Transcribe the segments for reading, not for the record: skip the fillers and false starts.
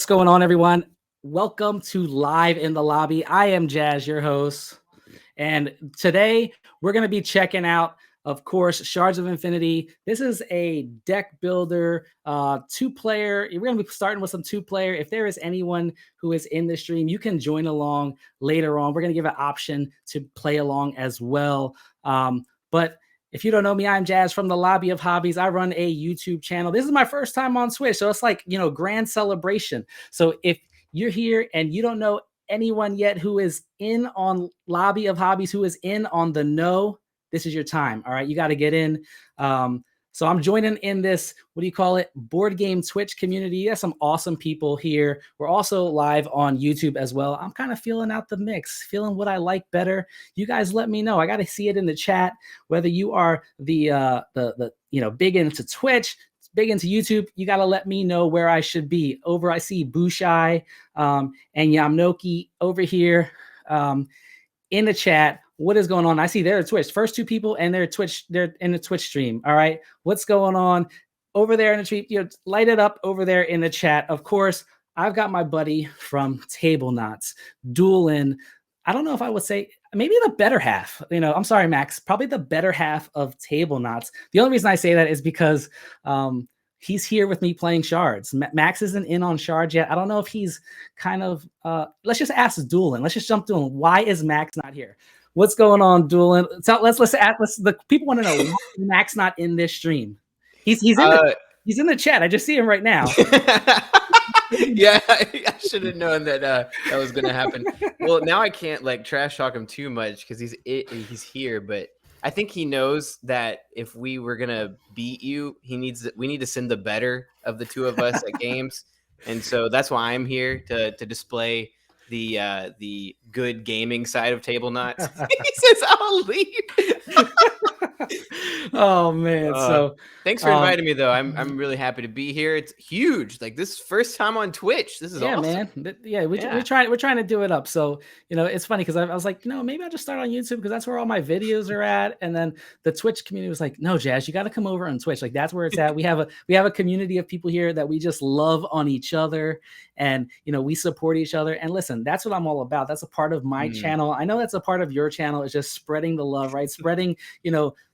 What's going on, everyone? Welcome to Live in the Lobby. I am Jazz, your host. And today we're going to be checking out, of course, Shards of Infinity. This is a deck builder, two-player. We're going to be starting with some two-player. If there is anyone who is in the stream, you can join along later on. We're going to give an option to play along as well. But if you don't know me, I'm Jazz from the Lobby of Hobbies. I run a YouTube channel. This is my first time on Twitch, so it's like, grand celebration. So if you're here and you don't know anyone yet who is in on Lobby of Hobbies, who is in on the know, this is your time. All right, you got to get in. So I'm joining in this, what do you call it, board game Twitch community. There's some awesome people here. We're also live on YouTube as well. I'm kind of feeling out the mix, feeling what I like better. You guys let me know. I got to see it in the chat, whether you are the big into Twitch, big into YouTube. You got to let me know where I should be. Over, I see Bushai and Yamnoki over here in the chat. What is going on? I see they're at Twitch. First two people and they're Twitch. They're in the Twitch stream. All right. What's going on over there in the tweet? Light it up over there in the chat. Of course, I've got my buddy from Tablenauts, Doolin. I don't know if I would say maybe the better half. I'm sorry, Max. Probably the better half of Tablenauts. The only reason I say that is because he's here with me playing Shards. Max isn't in on Shards yet. I don't know if he's kind of. Let's just ask Doolin. Let's just jump Doolin. Why is Max not here? What's going on, Doolin? So let's the people want to know why Max not in this stream. He's in the chat. I just see him right now. Yeah, I should have known that that was going to happen. Well, now I can't trash talk him too much because he's here, but I think he knows that if we were gonna beat you, we need to send the better of the two of us at games, and so that's why I'm here to display the good gaming side of Tablenauts. He says I'll leave. Oh man! So thanks for inviting me, though. I'm really happy to be here. It's huge. This first time on Twitch. This is awesome. Man. We're trying to do it up. So it's funny because I was like, maybe I'll just start on YouTube because that's where all my videos are at. And then the Twitch community was like, no, Jazz, you got to come over on Twitch. That's where it's at. We have a community of people here that we just love on each other, and we support each other. And listen, that's what I'm all about. That's a part of my channel. I know that's a part of your channel. Is just spreading the love, right? Spreading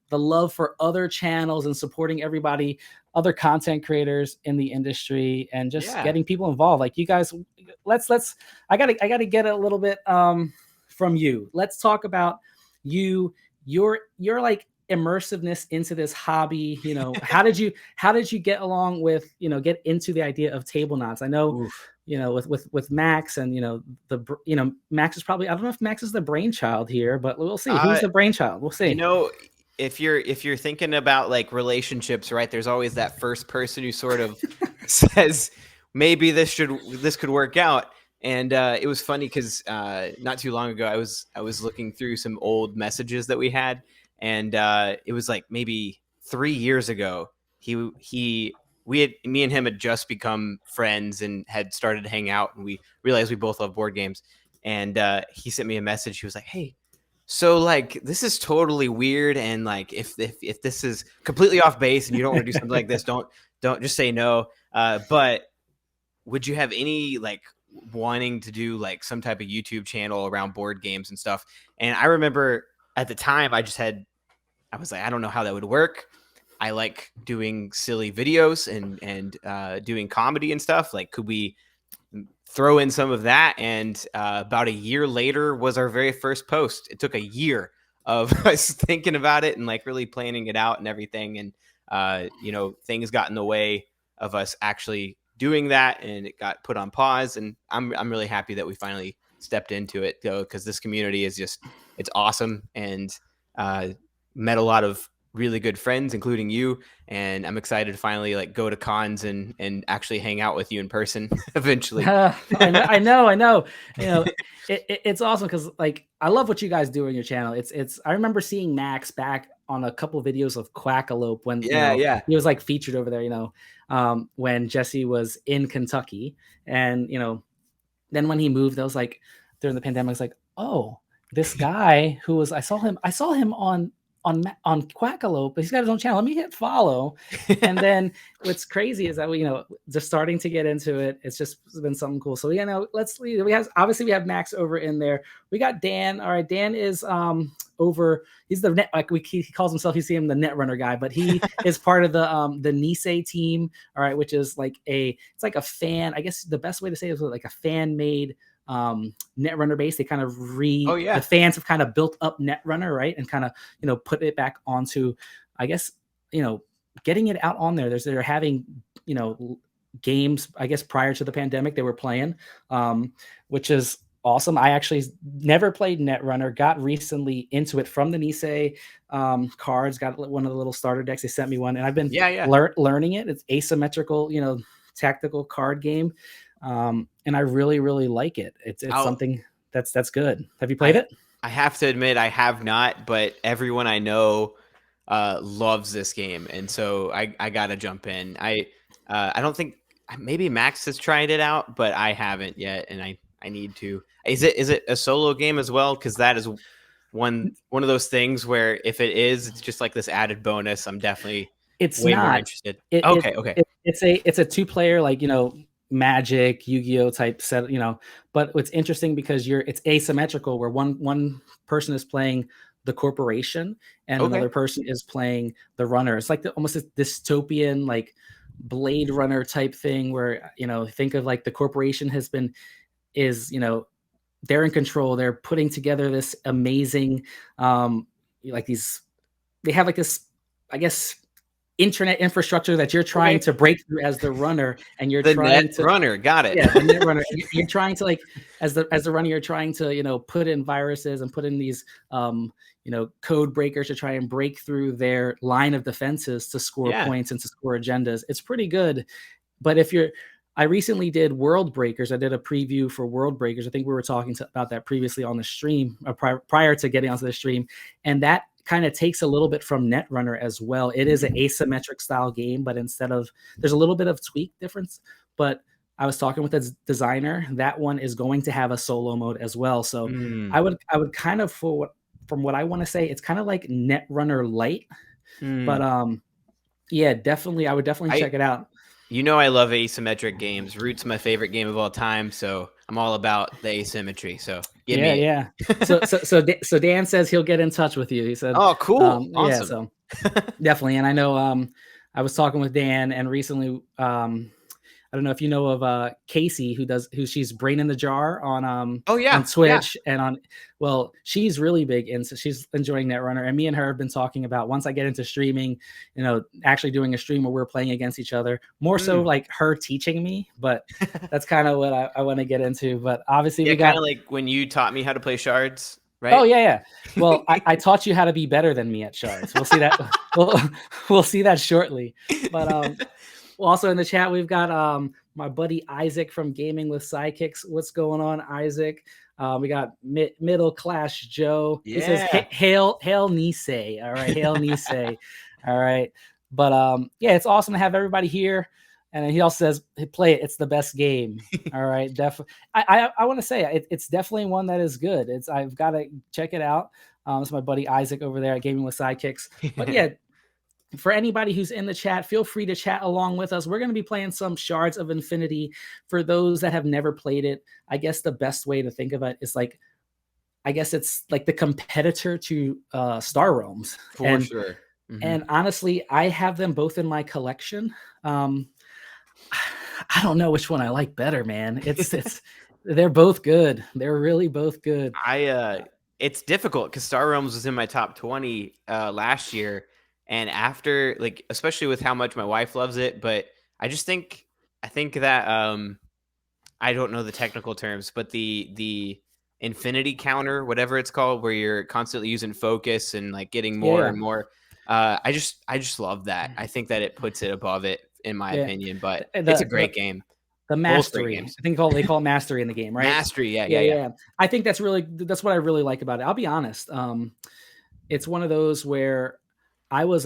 the love for other channels and supporting everybody, other content creators in the industry, and just getting people involved. Like you guys, I gotta get a little bit from you. Let's talk about your like immersiveness into this hobby. How did you get along with get into the idea of Tablenauts? I know with Max and Max is probably, I don't know if Max is the brainchild here, but we'll see who's the brainchild. We'll see. If you're thinking about relationships, right, there's always that first person who sort of says maybe this could work out. And it was funny because not too long ago I was looking through some old messages that we had, and it was maybe 3 years ago. Me and him had just become friends and had started to hang out, and we realized we both love board games. And he sent me a message. He was like, "Hey, so this is totally weird, and if this is completely off base and you don't want to do something like this, don't just say no. But would you have any wanting to do some type of YouTube channel around board games and stuff?" And I remember at the time I was like, I don't know how that would work. I like doing silly videos and doing comedy and stuff. Could we throw in some of that? And about a year later was our very first post. It took a year of us thinking about it and really planning it out and everything. And things got in the way of us actually doing that, and it got put on pause. And I'm really happy that we finally stepped into it, though, because this community is it's awesome, and met a lot of really good friends, including you, and I'm excited to finally go to cons and actually hang out with you in person eventually. I know. It's awesome because I love what you guys do on your channel. I remember seeing Max back on a couple of videos of Quackalope when he was featured over there. When Jesse was in Kentucky, and then when he moved, I was during the pandemic, I was oh, this guy who was I saw him on on Quackalope, but he's got his own channel. Let me hit follow. And then what's crazy is that we, just starting to get into it. It's just been something cool. So we have Max over in there. We got Dan. All right, Dan is over. He's the net, he calls himself. He's the Netrunner guy, but he is part of the Nisei team. All right, which is it's like a fan. I guess the best way to say it is like a fan made Netrunner base. They kind of the fans have kind of built up Netrunner, right, and kind of put it back onto, I guess, getting it out on there. They're having games, I guess, prior to the pandemic they were playing, which is awesome. I actually never played Netrunner, got recently into it from the Nisei cards, got one of the little starter decks. They sent me one, and I've been learning it. It's asymmetrical, tactical card game. And I really, really like it. It's something that's good. Have you played it? I have to admit I have not, but everyone I know loves this game, and so I gotta jump in. I don't think maybe Max has tried it out, but I haven't yet, and I need to. Is it a solo game as well? Because that is one of those things where if it is, it's just like this added bonus. I'm definitely more interested. Okay. It's a 2-player, like Magic, Yu-Gi-Oh type set, but what's interesting because it's asymmetrical, where one person is playing the corporation and another person is playing the runner. It's like almost a dystopian, like Blade Runner type thing, where think of like the corporation they're in control. They're putting together this amazing they have like this, I guess, internet infrastructure that you're trying to break through as the runner, and you're trying to runner. Got it. Yeah, the net runner. You're trying to, like, as the runner, you're trying to put in viruses and put in these code breakers to try and break through their line of defenses to score points and to score agendas. It's pretty good. But I recently did World Breakers. I did a preview for World Breakers. I think we were talking about that previously on the stream, prior to getting onto the stream, and that kind of takes a little bit from Netrunner as well. It is an asymmetric style game, but there's a little bit of tweak difference. But I was talking with the designer. That one is going to have a solo mode as well. So I would kind of, from what I want to say, it's kind of like Netrunner light. But yeah, definitely, I would definitely check it out. I love asymmetric games. Root's my favorite game of all time, so I'm all about the asymmetry. So give me it. So Dan says he'll get in touch with you. He said, "Oh, cool, awesome." Yeah, so definitely. And I know I was talking with Dan, and recently I don't know if you know of Casey, she's Brain in the Jar on Twitch and she's really big into, she's enjoying Netrunner, and me and her have been talking about, once I get into streaming, actually doing a stream where we're playing against each other, more so like her teaching me, but that's kind of what I want to get into. But obviously we got kind of like when you taught me how to play Shards, right? Oh yeah. Well, I taught you how to be better than me at Shards. We'll see that. we'll see that shortly. But also in the chat, we've got my buddy Isaac from Gaming with Sidekicks. What's going on, Isaac? We got Middle Class Joe. He says, hail Nisei. All right, hail Nisei. All right. But yeah, it's awesome to have everybody here. And then he also says, hey, play it. It's the best game. All right. Definitely. I want to say it's definitely one that is good. I've got to check it out. It's my buddy Isaac over there at Gaming with Sidekicks. But yeah, for anybody who's in the chat, feel free to chat along with us. We're going to be playing some Shards of Infinity. For those that have never played it, I guess the best way to think of it is it's like the competitor to Star Realms. For sure. Mm-hmm. And honestly, I have them both in my collection. I don't know which one I like better, man. They're both good. They're really both good. It's difficult because Star Realms was in my top 20 last year. And after, like, especially with how much my wife loves it, but I think that I don't know the technical terms, but the infinity counter, whatever it's called, where you're constantly using focus and like getting more and more. I just love that. I think that it puts it above it, in my opinion. But it's a great game. The mastery, I think they call it mastery in the game, right? Mastery, yeah. I think that's what I really like about it. I'll be honest. It's one of those where I was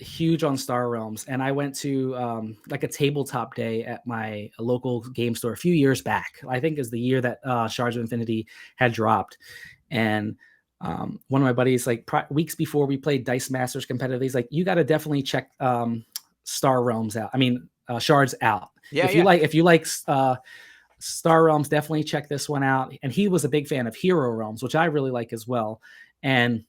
huge on Star Realms, and I went to like a tabletop day at my local game store a few years back. I think is the year that Shards of Infinity had dropped. And one of my buddies, like weeks before we played Dice Masters competitively, he's like, you got to definitely check Star Realms out. I mean, Shards out. Yeah, If you yeah. like Star Realms, definitely check this one out. And he was a big fan of Hero Realms, which I really like as well. And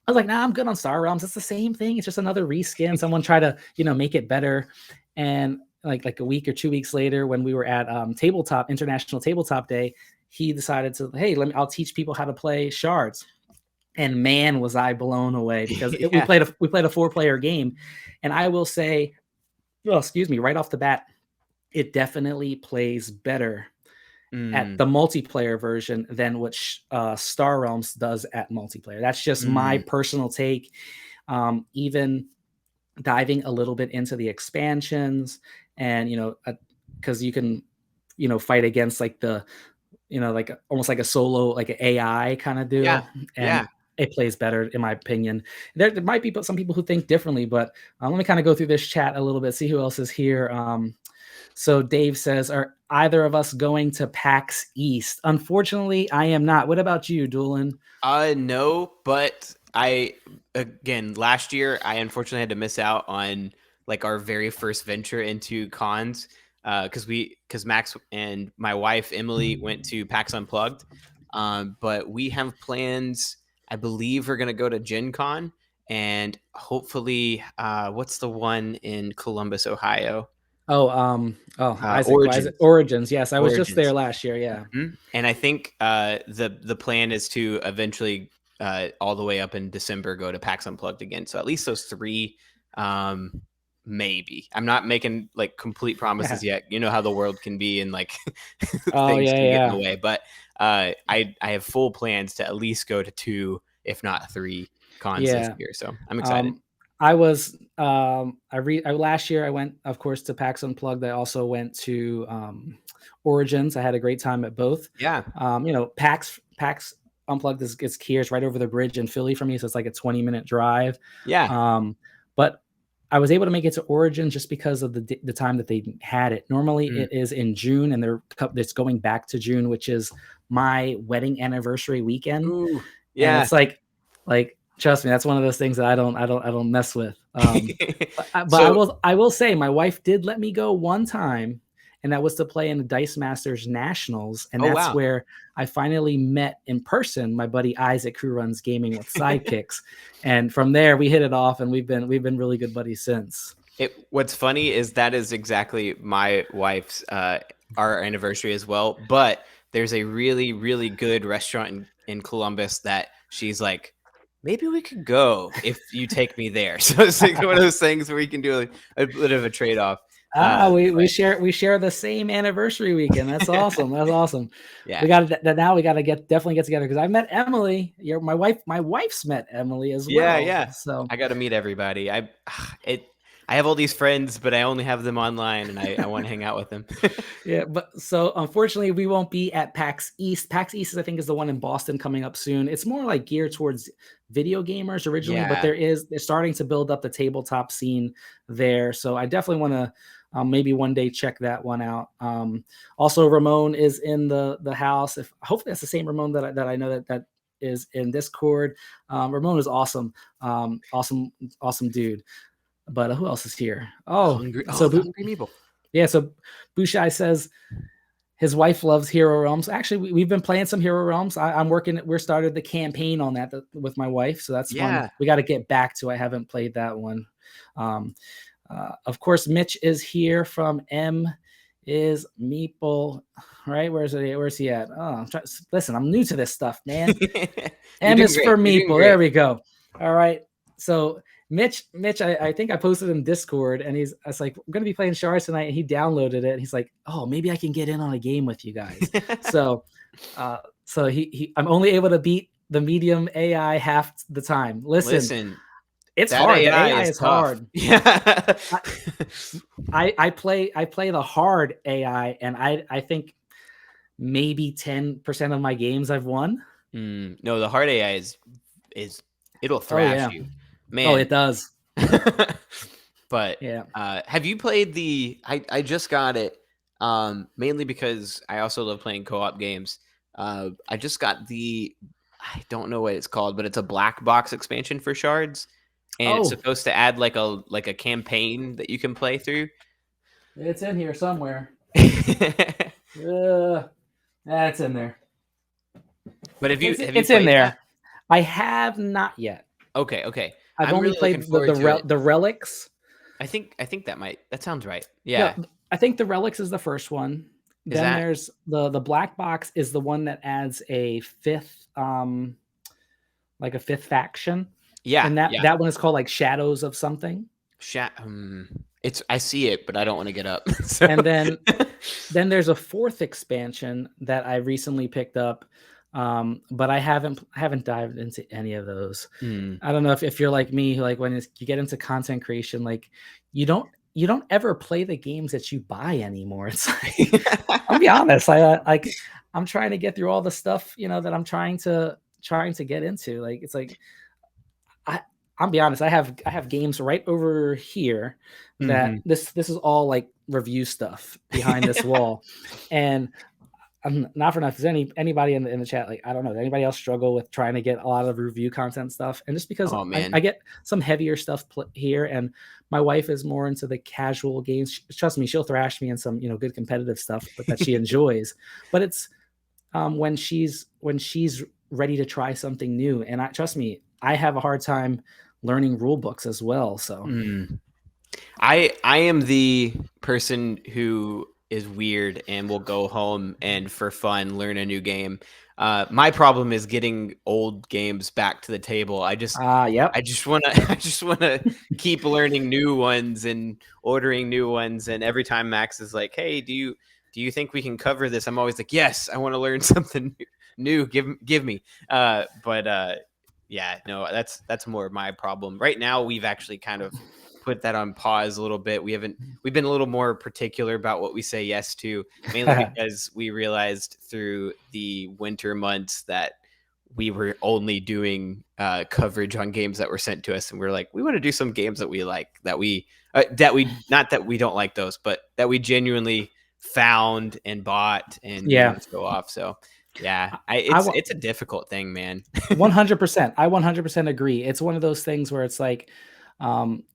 I was like, nah, I'm good on Star Realms. It's the same thing. It's just another reskin. Someone try to, make it better. And like a week or 2 weeks later, when we were at International Tabletop Day, he decided to, hey, I'll teach people how to play Shards. And man, was I blown away because we Yeah. played a 4-player game, and I will say, well, excuse me, right off the bat, it definitely plays better at the multiplayer version than what Star Realms does at multiplayer. That's just my personal take. Even diving a little bit into the expansions, and because you can, fight against like the, like almost like a solo, like an AI kind of Yeah. deal, Yeah. and it plays better in my opinion. There might be some people who think differently, but let me kind of go through this chat a little bit, see who else is here. So Dave says, are either of us going to PAX East? Unfortunately, I am not. What about you, Doolin? No, but again, last year I unfortunately had to miss out on like our very first venture into cons because Max and my wife Emily went to PAX Unplugged. But we have plans. I believe we're gonna go to Gen Con and hopefully what's the one in Columbus, Ohio? Isaac, why is it Origins. Origins? Yes, I was just there Origins. last year. Yeah. And I think the plan is to eventually all the way up in December go to PAX Unplugged again. So at least those three, maybe. I'm not making like complete promises yet. You know how the world can be, and like Oh things yeah, can get in yeah. the way. But I have full plans to at least go to 2, if not 3 cons this Yeah. year. So I'm excited. I was last year I went, of course, to PAX Unplugged. I also went to Origins. I had a great time at both. Yeah. PAX Unplugged is here. It's right over the bridge in Philly from me, so it's like a 20-minute drive. Yeah. But I was able to make it to Origins just because of the time that they had it. Normally it is in June, and it's going back to June, which is my wedding anniversary weekend. Ooh. And Yeah. it's like trust me, that's one of those things that I don't mess with. But So I will say my wife did let me go one time, and that was to play in the Dice Masters Nationals, and oh that's wow. where I finally met in person my buddy Isaac, who runs Gaming with Sidekicks, and from there we hit it off, and we've been really good buddies since. What's funny is that is exactly my wife's our anniversary as well. But there's a really, really good restaurant in Columbus that she's like, maybe we could go if you take me there. So it's like one of those things where we can do a bit of a trade off. We share the same anniversary weekend. That's awesome. That's awesome. Yeah. We got that now. We got to definitely get together because I met Emily. My wife's met Emily as Yeah, well. yeah. So I got to meet everybody. I have all these friends, but I only have them online, and I want to hang out with them. yeah, but so unfortunately we won't be at PAX East. PAX East, I think, is the one in Boston coming up soon. It's more like geared towards video gamers originally, but Yeah. they're starting to build up the tabletop scene there. So I definitely want to maybe one day check that one out. Also, Ramon is in the house. Hopefully that's the same Ramon that I know that is in Discord. Ramon is awesome, awesome dude. But who else is here? Oh, Hungry. so Oh, the Hungry Meeple. yeah, so Bushai says his wife loves Hero Realms. Actually, we've been playing some Hero Realms. I'm working. We're started the campaign on that with my wife, so that's fun. Yeah. We got to get back to. I haven't played that one. Of course, Mitch is here from M is Meeple, right? Where's he at? Oh, listen, I'm new to this stuff, man. You're M doing is great. for You're doing Meeple. great. There we go. All right. So Mitch, I think I posted in Discord, and I was like, we're gonna be playing Shards tonight, and he downloaded it. And he's like, oh, maybe I can get in on a game with you guys. So I'm only able to beat the medium AI half the time. Listen, it's that hard. The AI AI is is tough. hard. Yeah. I play the hard AI, and I think maybe 10% of my games I've won. No, the hard AI is it'll Oh thrash yeah. you, Oh, man. it does. But Yeah. have you played the? I just got it mainly because I also love playing co-op games. I just got the I don't know what it's called, but it's a black box expansion for Shards, and it's Oh, supposed to add like a campaign that you can play through. it's in here somewhere. That's in there. But have you It's in played that? there. I have not yet. Okay, okay. I've I'm only really looking played forward to it. the relics. I think that sounds right. No, Yeah. I think the relics is the first one. Is Then that? there's the black box is the one that adds a fifth like a fifth faction, Yeah, and that yeah. that one is called like Shadows of something. I see it, but I don't want to get up. So And then there's a fourth expansion that I recently picked up, but I haven't dived into any of those. Hmm. I don't know if you're like me, like when you get into content creation, like you don't ever play the games that you buy anymore. It's like I'll be honest, I'm trying to get through all the stuff that I'm trying to get into. Like it's like I I'll be honest, I have games right over here that Mhm. this is all like review stuff behind this wall, and I'm not for nothing. Does anybody in the chat, like, I don't know, does anybody else struggle with trying to get a lot of review content stuff? And just because Oh I man. get some heavier stuff here, and my wife is more into the casual games. Trust me, she'll thrash me in some good competitive stuff, but that she enjoys. But it's when she's ready to try something new, and I trust me, I have a hard time learning rule books as well. So Mm. I am the person who is weird and will go home and for fun learn a new game. My problem is getting old games back to the table. yep. I just want to I just want to keep learning new ones and ordering new ones, and every time Max is like, "Hey, do you think we can cover this?" I'm always like, "Yes, I want to learn something new. Give me." But yeah, no, that's more my problem. Right now we've actually kind of put that on pause a little bit. We've been a little more particular about what we say yes to, mainly because we realized through the winter months that we were only doing coverage on games that were sent to us, and we're like, we want to do some games that we like, that we not that we don't like those, but that we genuinely found and bought, and we Yeah. want to show off. So yeah, I it's a difficult thing, man. 100%. I 100% agree. It's one of those things where it's like,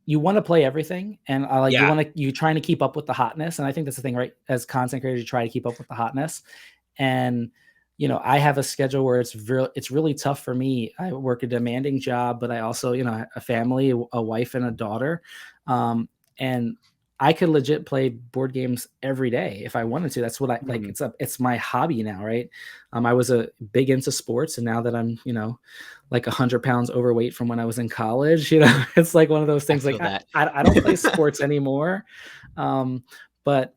you want to play everything, and Yeah, you trying to keep up with the hotness. And I think that's the thing, right? As content creators, you try to keep up with the hotness. And I have a schedule where it's really tough for me. I work a demanding job, but I also, a family, a wife, and a daughter. And I could legit play board games every day if I wanted to. That's what I like. Mhm. It's my hobby now, right? I was a big into sports, and now that I'm, like 100 pounds overweight from when I was in college, it's like one of those I things. Like feel that. I don't play sports anymore, but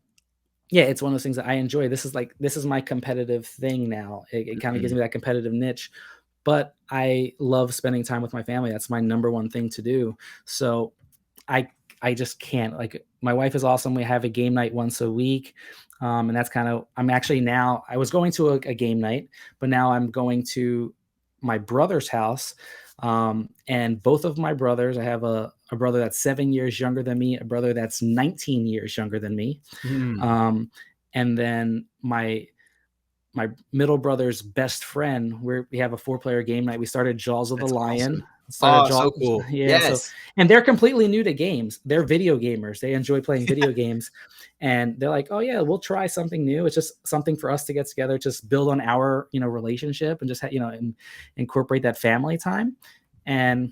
yeah, it's one of those things that I enjoy. This is my competitive thing now. It kind of gives Mhm. me that competitive niche, but I love spending time with my family. That's my number one thing to do. So I I just can't. Like my wife is awesome. We have a game night once a week. And that's kind of I'm actually now I was going to a game night, but now I'm going to my brother's house. And both of my brothers, I have a brother that's 7 years younger than me, a brother that's 19 years younger than me. Mhm. Um, and then my middle brother's best friend. We have a 4-player game night. We started Jaws of the That's Lion. awesome. Started Oh, so Jaws, cool. yeah. So, Yes. and they're completely new to games. They're video gamers. They enjoy playing video games, and they're like, "Oh yeah, we'll try something new." It's just something for us to get together, just build on our relationship, and just incorporate that family time. And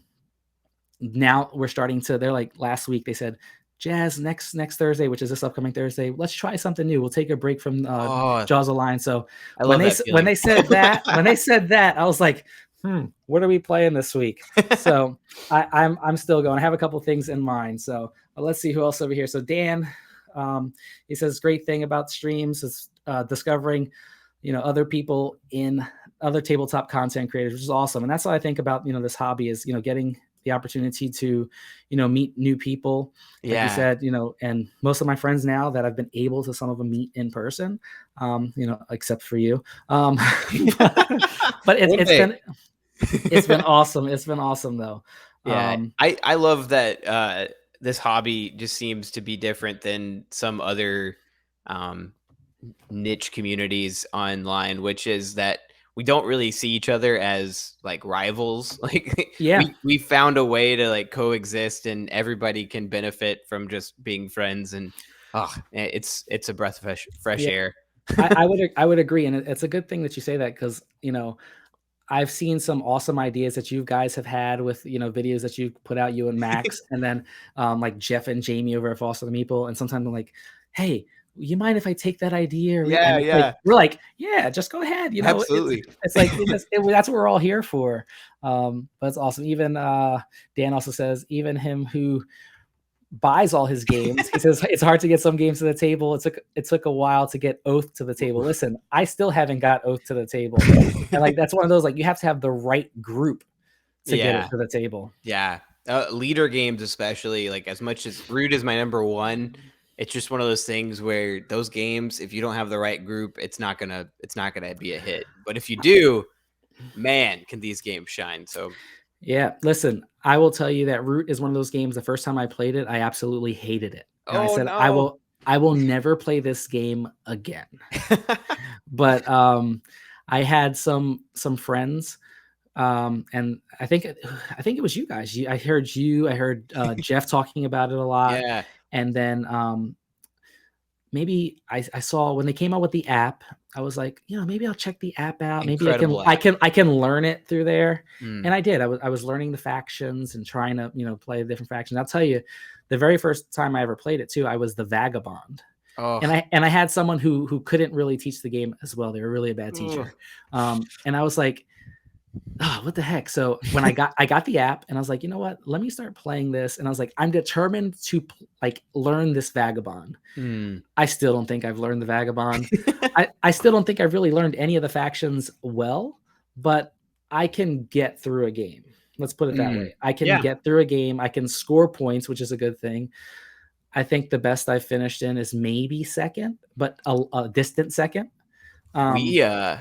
now we're starting to. They're like last week they said, Jazz, next Thursday, which is this upcoming Thursday, let's try something new. We'll take a break from Oh, Jaws of the Lion. So I love that when feeling. they said that, I was like, what are we playing this week? So I'm still going. I have a couple things in mind. So let's see who else over here. So Dan, he says great thing about streams is discovering other people in other tabletop content creators, which is awesome. And that's what I think about this hobby is getting the opportunity to meet new people, like you Yeah. said, and most of my friends now that I've been able to some of them meet in person, except for you, but One it's day. been awesome. It's been awesome though. Yeah, um I love that this hobby just seems to be different than some other um, niche communities online, which is that we don't really see each other as like rivals. Like Yeah. we found a way to like coexist, and everybody can benefit from just being friends. And it's a breath of fresh Yeah. air. I would agree, and it's a good thing that you say that because I've seen some awesome ideas that you guys have had with videos that you put out, you and Max, and then like Jeff and Jamie over at Foster the Meeple, and sometimes I'm like, hey, you mind if I take that idea? Yeah, And it's like yeah, we're like, yeah, just go ahead. absolutely. It's like that's what we're all here for. But it's awesome. Even Dan also says even him who buys all his games. He says it's hard to get some games to the table. It took a while to get Oath to the table. Listen, I still haven't got Oath to the table, and like that's one of those like you have to have the right group to get it to the table. Yeah, leader games especially. Like as much as Root is my number one, it's just one of those things where those games, if you don't have the right group, it's not gonna be a hit. But if you do, man, can these games shine? So. Yeah, listen, I will tell you that Root is one of those games. The first time I played it, I absolutely hated it, and I Oh said no! I will never play this game again. But I had some friends, and I think it was you guys. I heard Jeff talking about it a lot, Yeah, and then maybe I saw when they came out with the app. I was like, maybe I'll check the app out. Maybe incredible app. I can learn it through there. Mm. And I did. I was learning the factions and trying to play the different factions. I'll tell you, the very first time I ever played it too, I was the vagabond. Oh. And I had someone who couldn't really teach the game as well. They were really a bad teacher. And I was like, oh, what the heck? So when I got the app and I was like, you know what? Let me start playing this. And I was like, I'm determined to like learn this vagabond. I still don't think I've learned the vagabond. I still don't think I've really learned any of the factions well, but I can get through a game. Let's put it that way. I can get through a game. I can score points, which is a good thing. I think the best I've finished in is maybe second, but a distant second. We'll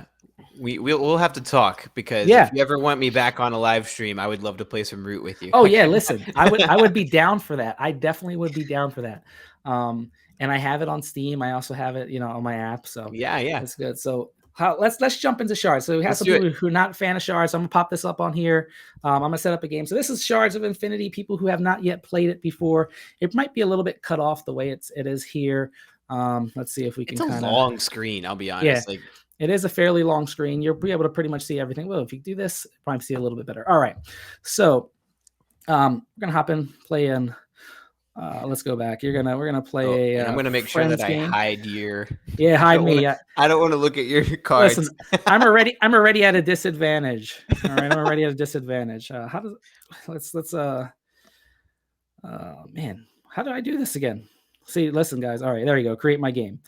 have to talk because if you ever want me back on a live stream, I would love to play some Root with you. Oh yeah, listen, I would be down for that. I definitely would be down for that. And I have it on Steam. I also have it, on my app. So yeah, it's good. So let's jump into Shards. So we have some people who are not a fan of Shards. So I'm gonna pop this up on here. I'm gonna set up a game. So this is Shards of Infinity. People who have not yet played it before. It might be a little bit cut off the way it is here. Let's see if we can. It's a long screen. I'll be honest. Yeah. It is a fairly long screen. You'll be able to pretty much see everything. Well, if you do this, you probably see a little bit better. All right. So we're gonna hop in, play in. Let's go back. We're gonna play. I'm gonna make sure that game. I hide your. Yeah, hide me. I don't want to look at your cards. Listen, I'm already at a disadvantage. All right, I'm already at a disadvantage. Man, how do I do this again? See, listen, guys. All right, there you go. Create my game.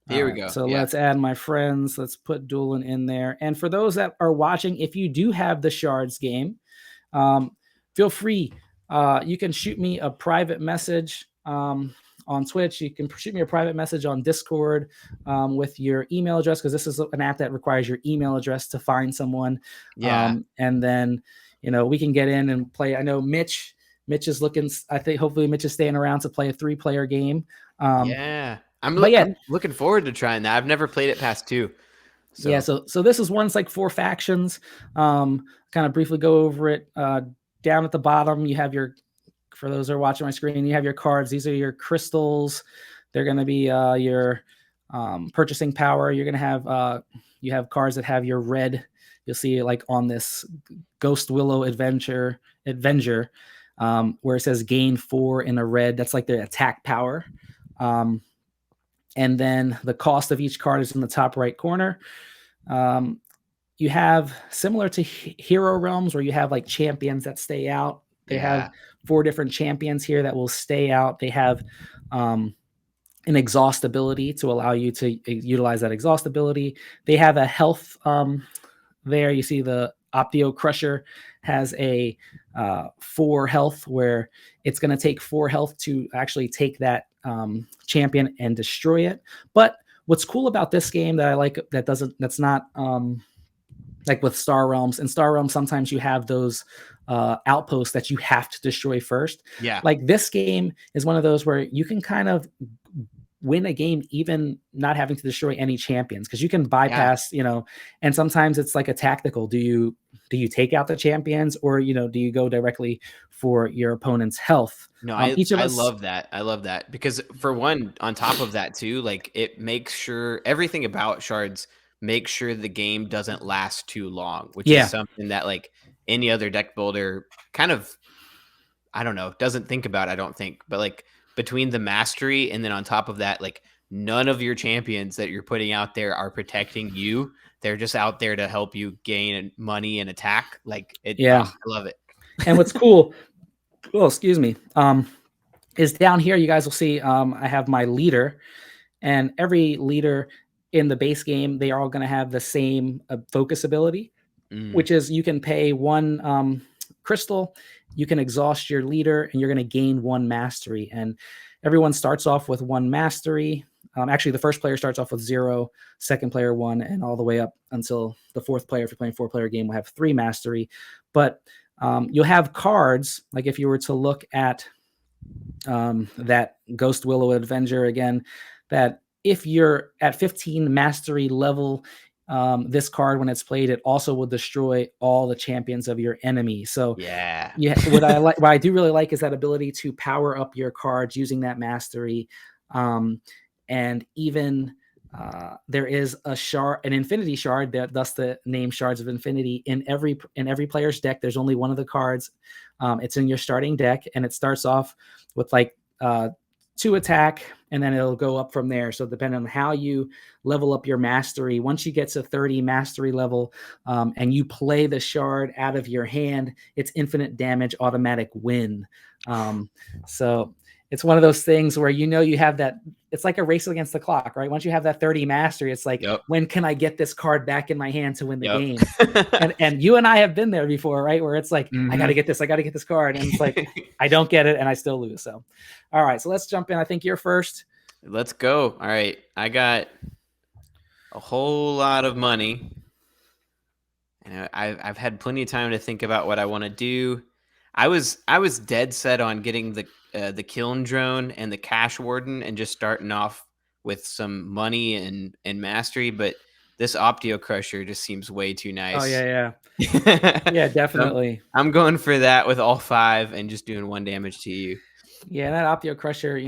Here we go. So let's add my friends. Let's put Doolin in there. And for those that are watching, if you do have the Shards game, feel free. You can shoot me a private message on Twitch. You can shoot me a private message on Discord with your email address, because this is an app that requires your email address to find someone. Yeah. And then, we can get in and play. I know Mitch is looking. I think hopefully Mitch is staying around to play a 3-player game. I'm looking forward to trying that. I've never played it past 2. So. Yeah, so this is one's like 4 factions. Kind of briefly go over it. Down at the bottom, you have for those who are watching my screen, you have your cards. These are your crystals. They're going to be your purchasing power. You're going to have you have cards that have your red. You'll see like on this Ghost Willow Avenger, where it says gain 4 in a red. That's like their attack power. And then the cost of each card is in the top right corner. You have similar to Hero Realms, where you have like champions that stay out. They have 4 different champions here that will stay out. They have an exhaust ability to allow you to utilize that exhaust ability. They have a health there. You see the Optio Crusher has a 4 health, where it's going to take 4 health to actually take that champion and destroy it. But what's cool about this game that I like that's not like with Star Realms. In Star Realms, sometimes you have those outposts that you have to destroy first. Yeah. Like this game is one of those where you can kind of win a game even not having to destroy any champions, because you can Yeah. bypass, and sometimes it's like a tactical. Do you take out the champions, or do you go directly for your opponent's health? No, Each of I us. love that. I love that because for one, on top of that too, like it makes sure everything about shards makes sure the game doesn't last too long, which is Yeah. something that like any other deck builder kind of, I don't know, doesn't think about, I don't think. But like between the mastery and then on top of that, like none of your champions that you're putting out there are protecting you. They're just out there to help you gain money and attack. Like it, Yeah. I love it. And what's cool, well, excuse me, is down here you guys will see I have my leader, and every leader in the base game, they are all going to have the same focus ability, Mm, which is you can pay one crystal, you can exhaust your leader, and you're going to gain one mastery. And everyone starts off with one mastery. Actually, the first player starts off with 0, second player 1, and all the way up until the fourth player, if you're playing 4-player game, will have 3 mastery. But you'll have cards, like if you were to look at that Ghost Willow Avenger again, that if you're at 15 mastery level, this card, when it's played, it also will destroy all the champions of your enemy. So yeah. yeah, what I do really like is that ability to power up your cards using that mastery. And even there is an infinity shard, that thus the name Shards of Infinity. In every player's deck, there's only one of the cards. It's in your starting deck, and it starts off with like 2 attack, and then it'll go up from there. So depending on how you level up your mastery, once you get to 30 mastery level, and you play the shard out of your hand, it's infinite damage, automatic win. So it's one of those things where you have that. It's like a race against the clock, right? Once you have that 30 mastery, it's like, Yep. when can I get this card back in my hand to win the Yep. game? And you and I have been there before, right? Where it's like, I got to Mhm. get this card, and it's like, I don't get it, and I still lose. So, all right, so let's jump in. I think you're first. Let's go. All right. I got a whole lot of money. And I've had plenty of time to think about what I want to do. I was dead set on getting the kiln drone and the cash warden and just starting off with some money and mastery, but this Optio Crusher just seems way too Oh nice. yeah, So yeah, I'm, definitely. I'm going for that with all 5 and just doing 1 damage to you. Yeah, that Optio Crusher,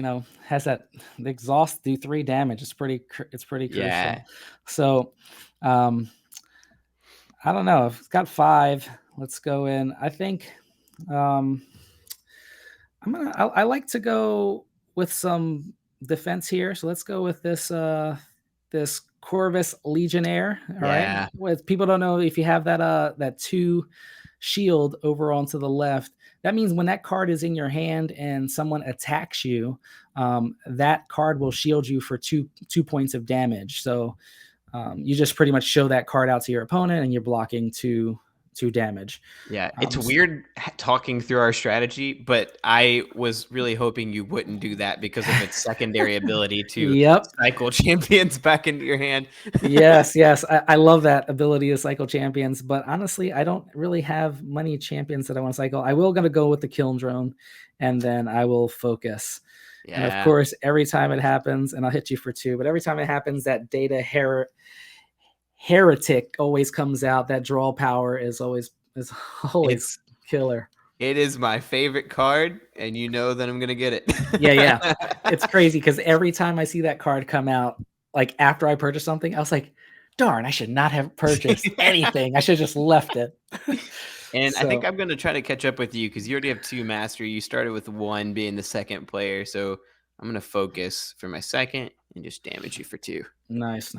has that the exhaust do 3 damage. It's pretty Yeah. crucial. So, um, I don't know if it's got 5. Let's go in. I think um, I like to go with some defense here. So let's go with this Corvus Legionnaire. All right. Yeah. With people don't know, if you have that 2 shield over onto the left, that means when that card is in your hand and someone attacks you, that card will shield you for 2 points of damage. So you just pretty much show that card out to your opponent, and you're blocking 2 damage. Yeah, it's weird talking through our strategy, but I was really hoping you wouldn't do that because of its secondary ability to Yep. cycle champions back into your hand. Yes. I love that ability to cycle champions, but honestly, I don't really have many champions that I want to cycle. I will gonna go with the kiln drone, and then I will focus. And of Yeah, course, every time it happens, and I'll hit you for 2, but every time it happens, that data heretic always comes out. That draw power is always it's killer. it is my favorite card, and you know that I'm gonna get Yeah. it. It's crazy because every time I see that card come out, like after I purchase something, I was like, darn, I should not have purchased anything. I should have just left it. And I think So I'm gonna try to catch up with you because you already have 2 mastery. You started with 1 being the second player, so I'm gonna focus for my second and just damage you for 2. nice.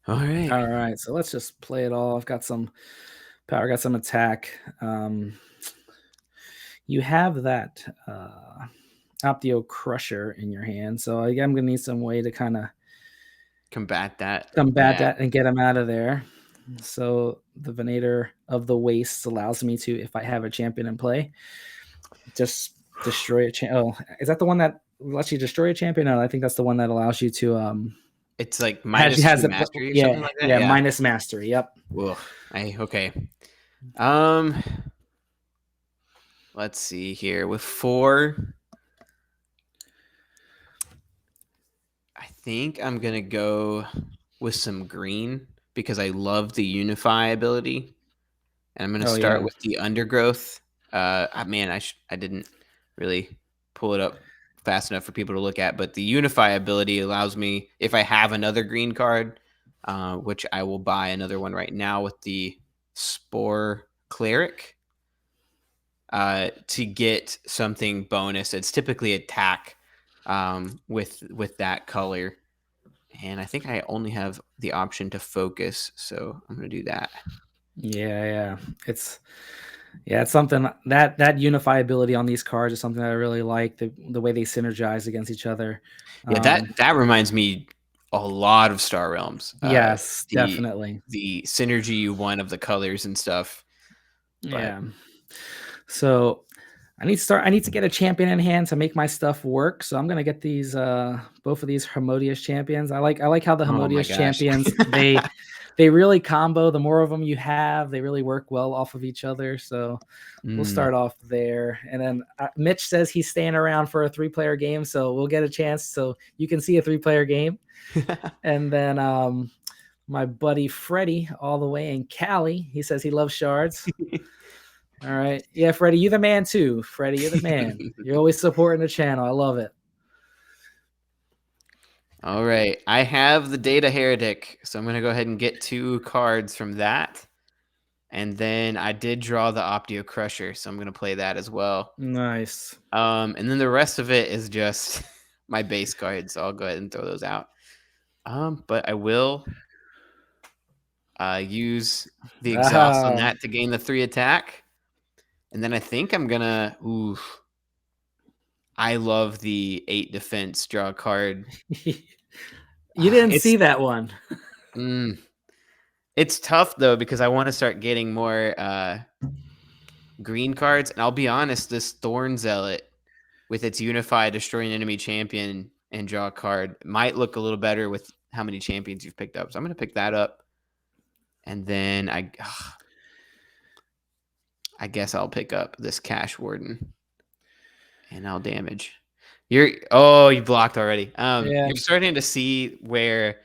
All right. All right. So let's just play it all. I've got some power, got some attack. You have that Optio Crusher in your hand. So I'm going to need some way to kind of Combat that. combat Yeah. that and get him out of there. So the Venator of the Wastes allows me to, if I have a champion in play, just destroy a oh, is that the one that lets you destroy a champion? No, I think that's the one that allows you to It's like has -2 the mastery or something yeah, like that. yeah, Yeah. minus mastery. Yep. Ugh. Okay. Um, let's see here. With 4, think I'm gonna go with some green because I love the Unify ability, and I'm gonna Oh start yeah. with the Undergrowth. Man, I didn't really pull it up fast enough for people to look at, but the Unify ability allows me, if I have another green card, which I will buy another one right now with the Spore Cleric, to get something bonus. It's typically attack, with that color, and I think I only have the option to focus, so I'm gonna do that. Yeah. It's it's something that unify ability on these cards is something that I really like. The way they synergize against each other. Yeah, that reminds me a lot of Star Realms. Yes, The definitely. the synergy you want of the colors and stuff. But Yeah. So I need to get a champion in hand to make my stuff work. So I'm gonna get these both of these Harmodious champions. I like how the oh my Harmodious gosh. champions they really combo. The more of them you have, they really work well off of each other. So we'll Mm. start off there. And then Mitch says he's staying around for a 3-player game, so we'll get a chance so you can see a 3-player game. And then my buddy Freddie, all the way in Cali, he says he loves shards. All right. Yeah, Freddie, you're the man too. Freddie, you're the man. You're always supporting the channel. I love it. All right, I have the Data Heretic, so I'm gonna go ahead and get 2 cards from that, and then I did draw the Optio Crusher, so I'm gonna play that as well. Nice. And then the rest of it is just my base cards, so I'll go ahead and throw those out. But I will use the exhaust on Ah. that to gain the 3 attack. And then I think I'm gonna. Ooh, I love the 8 defense. Draw a card. You didn't It's see that one. mm, it's tough though because I want to start getting more green cards. And I'll be honest, this Thorn Zealot with its Unify, destroy an enemy champion and draw a card might look a little better with how many champions you've picked up. So I'm gonna pick that up, and then I guess I'll pick up this Cash Warden. And I'll damage. You blocked already. Yeah. You're starting to see where,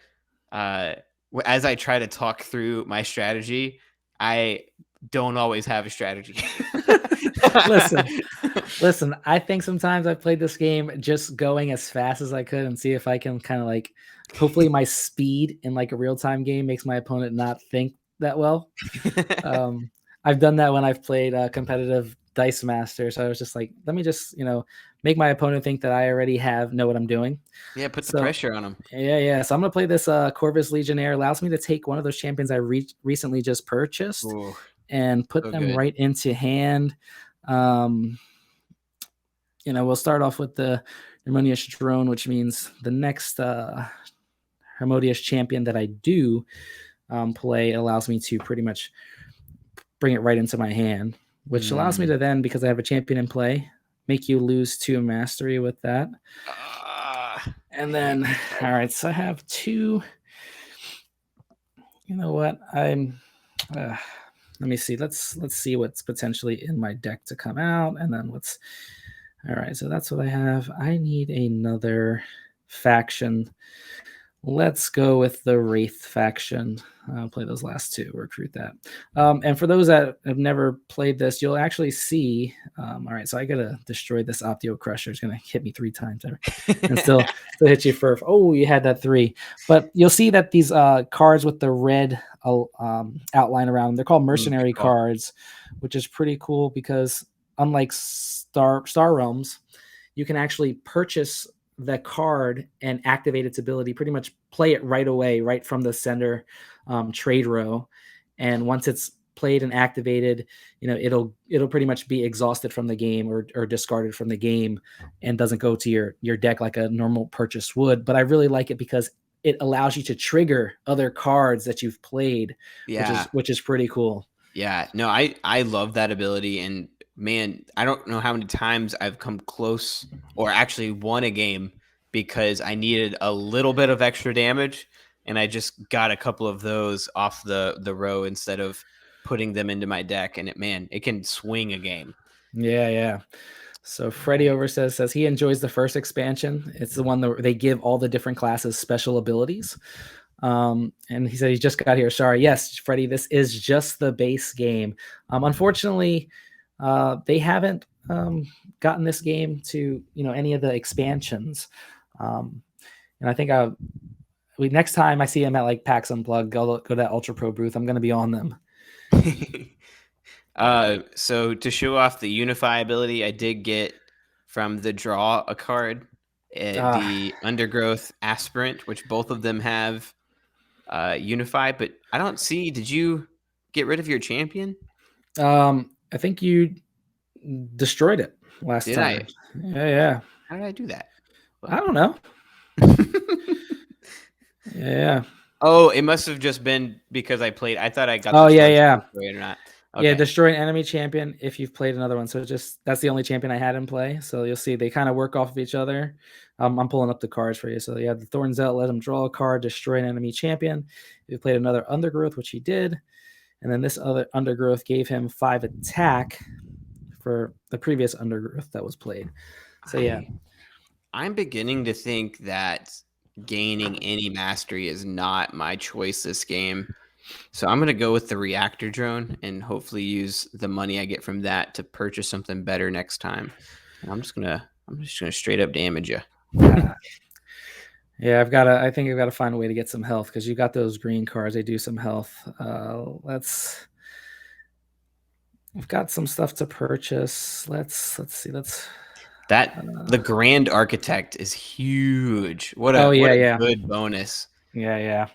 as I try to talk through my strategy, I don't always have a strategy. Listen, I think sometimes I played this game just going as fast as I could and see if I can kind of like, hopefully my speed in like a real-time game makes my opponent not think that well. I've done that when I've played competitive Dice Master. So I was just like, let me just, make my opponent think that I already know what I'm doing. Yeah, put the So pressure on him. yeah. So I'm gonna play this Corvus Legionnaire. Allows me to take one of those champions I recently just purchased Ooh, and put so them good. right into hand. We'll start off with the Harmonious Drone, which means the next Harmonious champion that I do play allows me to pretty much bring it right into my hand, which allows me to then, because I have a champion in play, make you lose 2 mastery with that. And then, all right, so I have 2. You know what? Let me see. Let's see what's potentially in my deck to come out, and then let's. All right, so that's what I have. I need another faction. Let's go with the Wraith faction. I'll play those last 2, recruit that. And for those that have never played this, you'll actually see. All right, so I gotta destroy this Optio Crusher. It's gonna hit me 3 times and still hit you for. Oh, you had that 3. But you'll see that these cards with the red outline around them, they're called mercenary cards, which is pretty cool because unlike Star Realms, you can actually purchase the card and activate its ability, pretty much play it right away, right from the center trade row. And once it's played and activated, it'll pretty much be exhausted from the game or discarded from the game and doesn't go to your deck like a normal purchase would. But I really like it because it allows you to trigger other cards that you've played, which is pretty cool. Yeah, no, I love that ability, and man, I don't know how many times I've come close or actually won a game because I needed a little bit of extra damage, and I just got a couple of those off the row instead of putting them into my deck, and it can swing a game. Yeah. So Freddie over says he enjoys the first expansion. It's the one that they give all the different classes special abilities. And he said he just got here. Sorry, yes, Freddie, this is just the base game. Unfortunately, they haven't gotten this game to any of the expansions. And I think next time I see him at like PAX Unplugged, go to that Ultra Pro booth. I'm going to be on them. So to show off the Unify ability, I did get from the draw a card, the Undergrowth Aspirant, which both of them have Unify, but I don't see. Did you get rid of your champion? I think you destroyed it last Did time. I? Yeah. How did I do that? I don't know. Yeah. Oh, it must have just been because I played. I thought I got. Oh yeah. Or not. Okay. Yeah, destroy an enemy champion if you've played another one. So that's the only champion I had in play. So you'll see they kind of work off of each other. I'm pulling up the cards for you. So you have the Thorns Out, let him draw a card, destroy an enemy champion. If you played another Undergrowth, which he did, and then this other Undergrowth gave him 5 attack for the previous Undergrowth that was played. So yeah. I'm beginning to think that gaining any mastery is not my choice this game. So I'm going to go with the reactor drone and hopefully use the money I get from that to purchase something better next time. And I'm just going to straight up damage you. Yeah, I think I've got to find a way to get some health because you got those green cards. They do some health. We've got some stuff to purchase. Let's see. The Grand Architect is huge. What a good bonus. Yeah.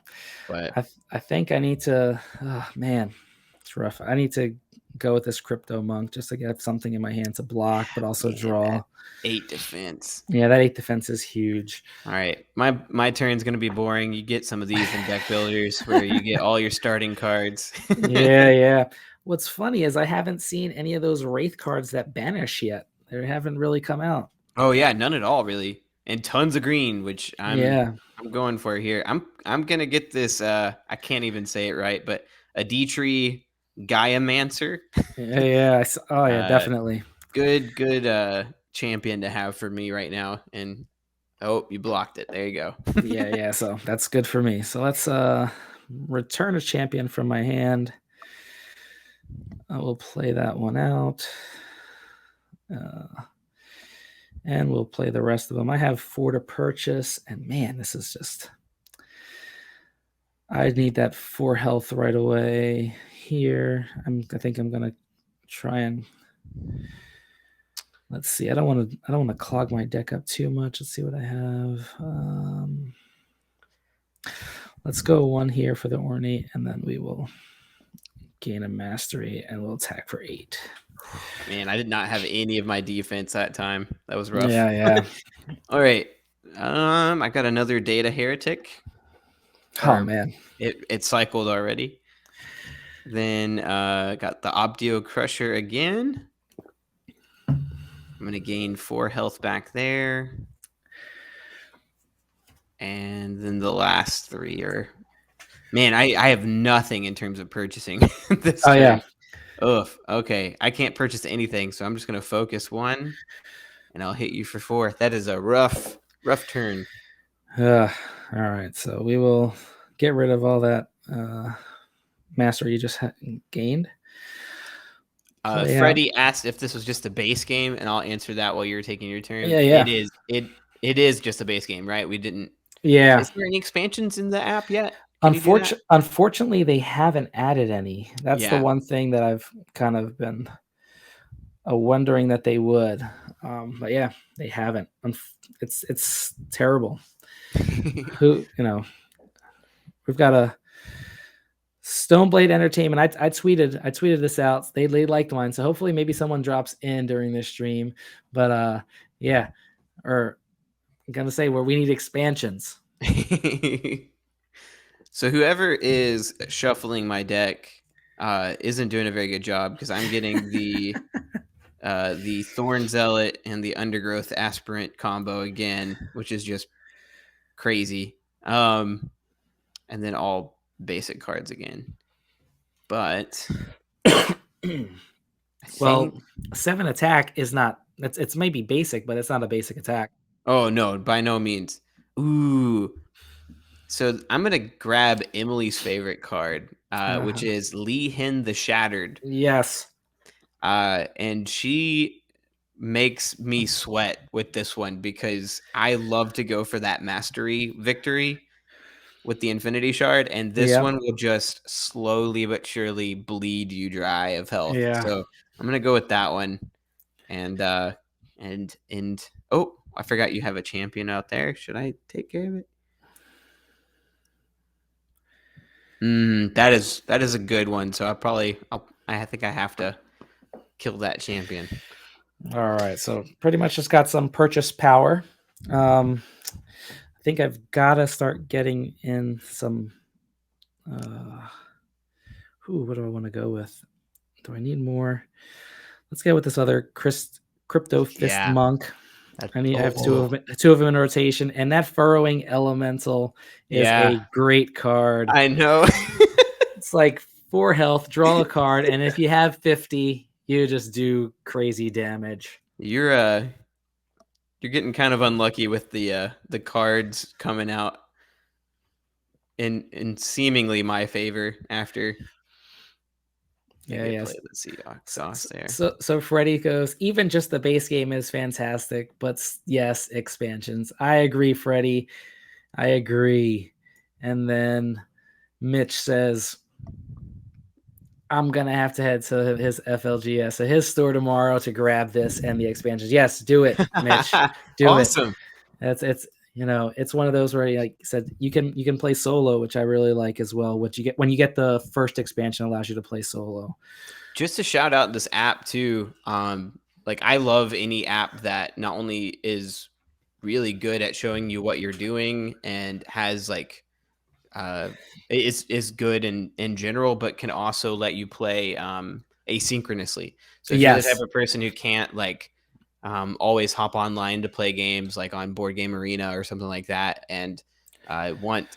But I think I need to. Oh man, it's rough. I need to go with this Crypto Monk just to get something in my hand to block, but also draw. 8 defense. Yeah, that 8 defense is huge. All right, my turn's gonna be boring. You get some of these in deck builders where you get all your starting cards. Yeah. What's funny is I haven't seen any of those Wraith cards that banish yet. They haven't really come out. Oh yeah, none at all really, and tons of green, which I'm going for here. I'm gonna get this. I can't even say it right, but a D-Tree Gaiamancer. Yeah. Oh yeah, definitely. Good champion to have for me right now. And oh, you blocked it. There you go. Yeah. So that's good for me. So let's return a champion from my hand. I will play that one out. And we'll play the rest of them. I have 4 to purchase. And man, this is just... I need that 4 health right away here. I think I'm going to try and... Let's see. I don't want to clog my deck up too much. Let's see what I have. Let's go 1 here for the Ornate, and then we will gain a mastery, and we'll attack for 8. Man, I did not have any of my defense that time. That was rough. Yeah. All right. I got another Data Heretic. Oh man, it cycled already. Then got the Obdio Crusher again. I'm gonna gain 4 health back there. And then the last 3 are... Man, I have nothing in terms of purchasing this turn. Yeah. Oof. Okay. I can't purchase anything, so I'm just gonna focus 1 and I'll hit you for 4. That is a rough turn. All right. So we will get rid of all that mastery you just gained. Freddie asked if this was just a base game, and I'll answer that while you're taking your turn. Yeah. It is just a base game, right? We didn't. Yeah. Is there any expansions in the app yet? Unfortunately, they haven't added any. That's the one thing that I've kind of been wondering that they would. But yeah, they haven't. It's terrible. We've got a Stoneblade Entertainment. I tweeted this out. They liked mine, so hopefully maybe someone drops in during this stream. But yeah, or I'm gonna say where we need expansions. So whoever is shuffling my deck isn't doing a very good job because I'm getting the Thorn Zealot and the Undergrowth Aspirant combo again, which is just crazy. And then all basic cards again. But well, 7 attack is not It's maybe basic, but it's not a basic attack. Oh no, by no means. Ooh. So I'm gonna grab Emily's favorite card, which Uh, is Lee Hin the Shattered. yes. And she makes me sweat with this one because I love to go for that mastery victory with the Infinity Shard, and this Yep. one will just slowly but surely bleed you dry of health. Yeah. So I'm gonna go with that one. And and oh, I forgot you have a champion out there. Should I take care of it? That is a good one. So I think I have to kill that champion. All right. So pretty much just got some purchase power. I think I've got to start getting in some. What do I want to go with? Do I need more? Let's go with this other crypto fist Yeah. monk. I have Oh, two of them in rotation, and that furrowing elemental is yeah. a great card. I know. It's like 4 health, draw a card, and if you have 50, you just do crazy damage. You're getting kind of unlucky with the cards coming out in seemingly my favor after I Yeah, get yes. played. Let's see, exhaust there. So Freddy goes, even just the base game is fantastic, but yes, expansions. I agree, Freddy. I agree. And then Mitch says, I'm gonna have to head to his FLGS, so his store tomorrow to grab this and the expansions. Yes, do it, Mitch. Do it. Awesome. It's it's one of those where like you said you can play solo, which I really like as well. What you get when you get the first expansion allows you to play solo. Just to shout out this app too. Like I love any app that not only is really good at showing you what you're doing and has like is good in general, but can also let you play asynchronously. So if you're the type Yes. of person who can't like always hop online to play games like on Board Game Arena or something like that, and want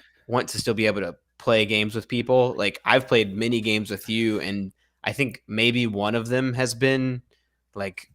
to still be able to play games with people, like I've played many games with you, and I think maybe one of them has been like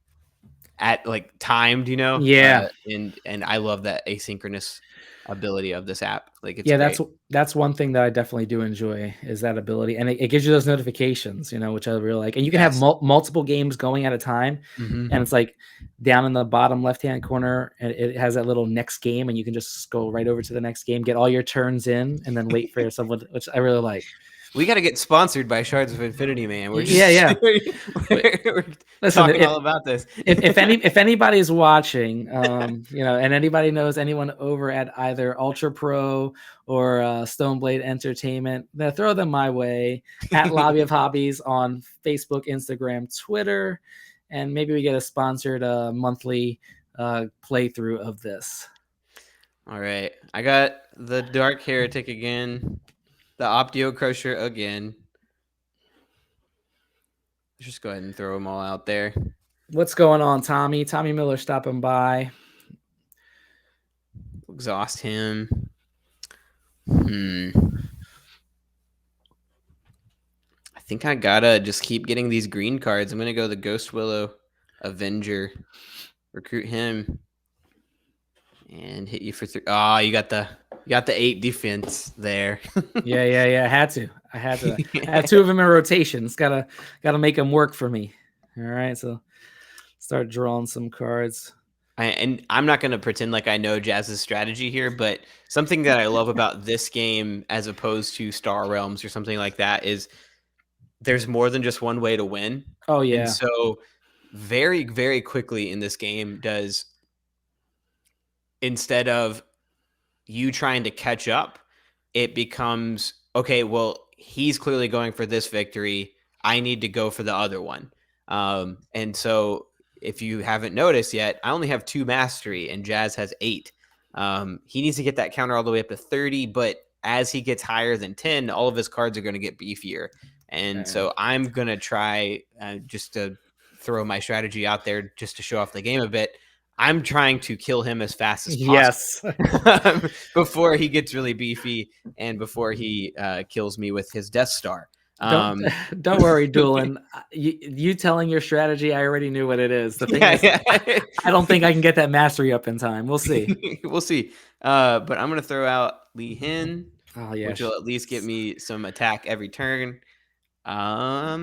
at like timed, Yeah. and I love that asynchronous ability of this app. Like it's Yeah, great. that's one thing that I definitely do enjoy is that ability, and it gives you those notifications, which I really like. And you can have Yes. multiple games going at a time, and it's like down in the bottom left hand corner, and it has that little next game, and you can just go right over to the next game, get all your turns in, and then wait for someone, which I really like. We got to get sponsored by Shards of Infinity, man. We're just Yeah. we're Listen, talking all about this. if anybody's watching, and anybody knows anyone over at either Ultra Pro or Stoneblade Entertainment, then throw them my way at Lobby of Hobbies on Facebook, Instagram, Twitter, and maybe we get a sponsored monthly playthrough of this. All right, I got the Dark Heretic again, the Optio Crusher again. Let's just go ahead and throw them all out there. What's going on, Tommy? Tommy Miller stopping by. Exhaust him. I think I gotta just keep getting these green cards. I'm gonna go the Ghost Willow Avenger, recruit him, and hit you for 3. Oh, you got the 8 defense there. Yeah. I had to. I had 2 of them in rotations. Gotta make them work for me. All right, so start drawing some cards. And I'm not going to pretend like I know Jazz's strategy here, but something that I love about this game as opposed to Star Realms or something like that is there's more than just one way to win. Oh, yeah. And so very, very quickly in this game does, instead of you trying to catch up, it becomes, okay, well, he's clearly going for this victory. I need to go for the other one. And so if you haven't noticed yet, I only have 2 mastery and Jazz has 8. He needs to get that counter all the way up to 30, but as he gets higher than 10, all of his cards are going to get beefier. And so I'm going to try just to throw my strategy out there just to show off the game a bit. I'm trying to kill him as fast as possible. Yes. Before he gets really beefy and before he kills me with his Death Star. Don't Um, don't worry, Doolin. You telling your strategy, I already knew what it is. The thing yeah, is, yeah. I don't think I can get that mastery up in time. We'll see. We'll see. But I'm gonna throw out Lee Hin, Oh yeah. which will at least get me some attack every turn. All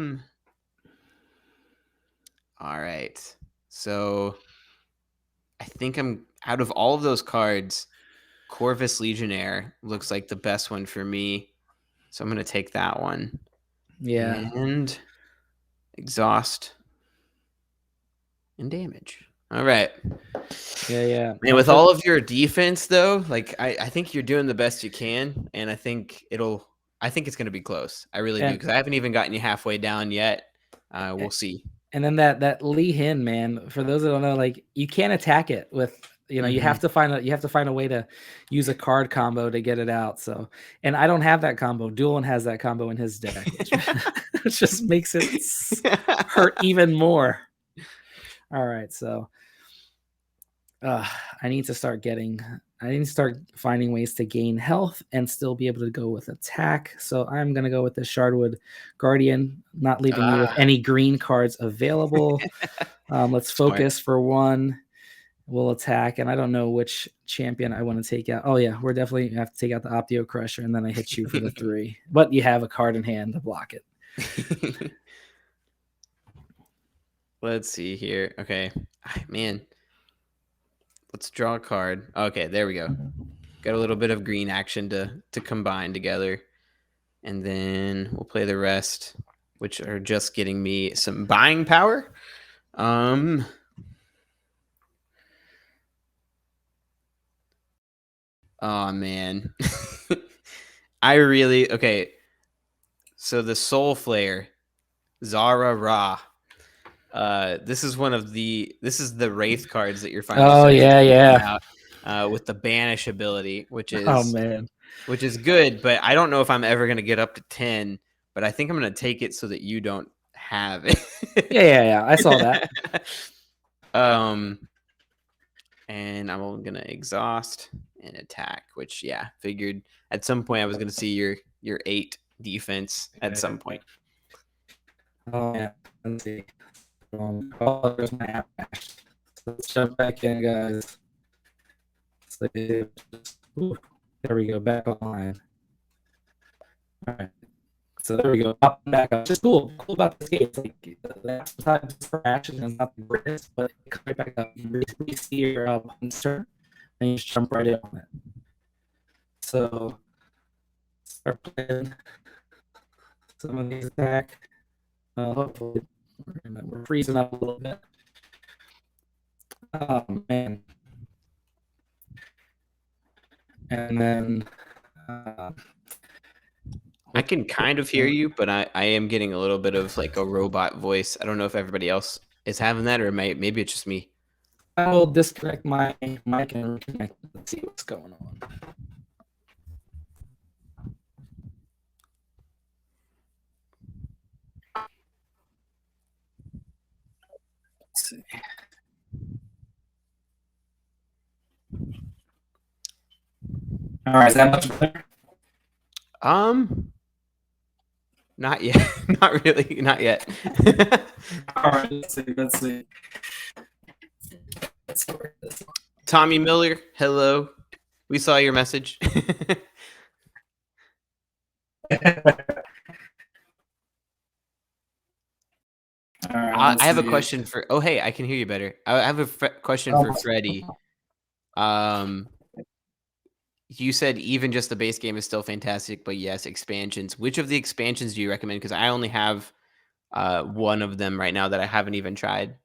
right. So I think I'm out of all of those cards, Corvus Legionnaire looks like the best one for me. So I'm gonna take that one. Yeah. And exhaust and damage. All right. Yeah. And with all of your defense, though, like I think you're doing the best you can, and I think it's going to be close. I really do, because I haven't even gotten you halfway down yet. We'll see. And then that Lee Hin, man, for those that don't know, like you can't attack it with, you have to find a way to use a card combo to get it out. So, and I don't have that combo. Doolin has that combo in his deck, which just makes it hurt even more. All right, so I need to start finding ways to gain health and still be able to go with attack. So I'm going to go with the Shardwood Guardian, not leaving me with any green cards available. Let's focus for one. We'll attack, and I don't know which champion I want to take out. Oh yeah, we're definitely have to take out the Optio Crusher, and then I hit you for the 3. But you have a card in hand to block it. Let's see here. Okay, man. Let's draw a card. Okay, there we go. Got a little bit of green action to combine together, and then we'll play the rest, which are just getting me some buying power. Oh man. Okay. So the Soul Flare, Zara Ra. This is the Wraith cards that you're finally starting to get out, with the banish ability, which is good, but I don't know if I'm ever gonna get up to 10, but I think I'm gonna take it so that you don't have it. Yeah. I saw that. And I'm gonna exhaust and attack, which figured at some point I was gonna see your 8 defense at some point. Oh yeah. Let's see. There's my app. Let's jump back in, guys. There we go, back online. All right. So there we go. Up and back up. Just cool about this game. It's like sometimes for action is not the greatest, but it comes right back up. You see your turn, and you just jump right in on it. So start playing some of these attack. Hopefully we're freezing up a little bit. Oh man. And then I can kind of hear you, but I am getting a little bit of like a robot voice. I don't know if everybody else is having that, or maybe it's just me. I will disconnect my mic and reconnect and see what's going on. Let's see. All right, is that much better? Not yet. Not really. Not yet. All right, let's see. Tommy Miller, hello. We saw your message. I have a question for. Oh, hey, I can hear you better. I have a question for Freddie. You said even just the base game is still fantastic, but yes, expansions. Which of the expansions do you recommend? Because I only have one of them right now that I haven't even tried.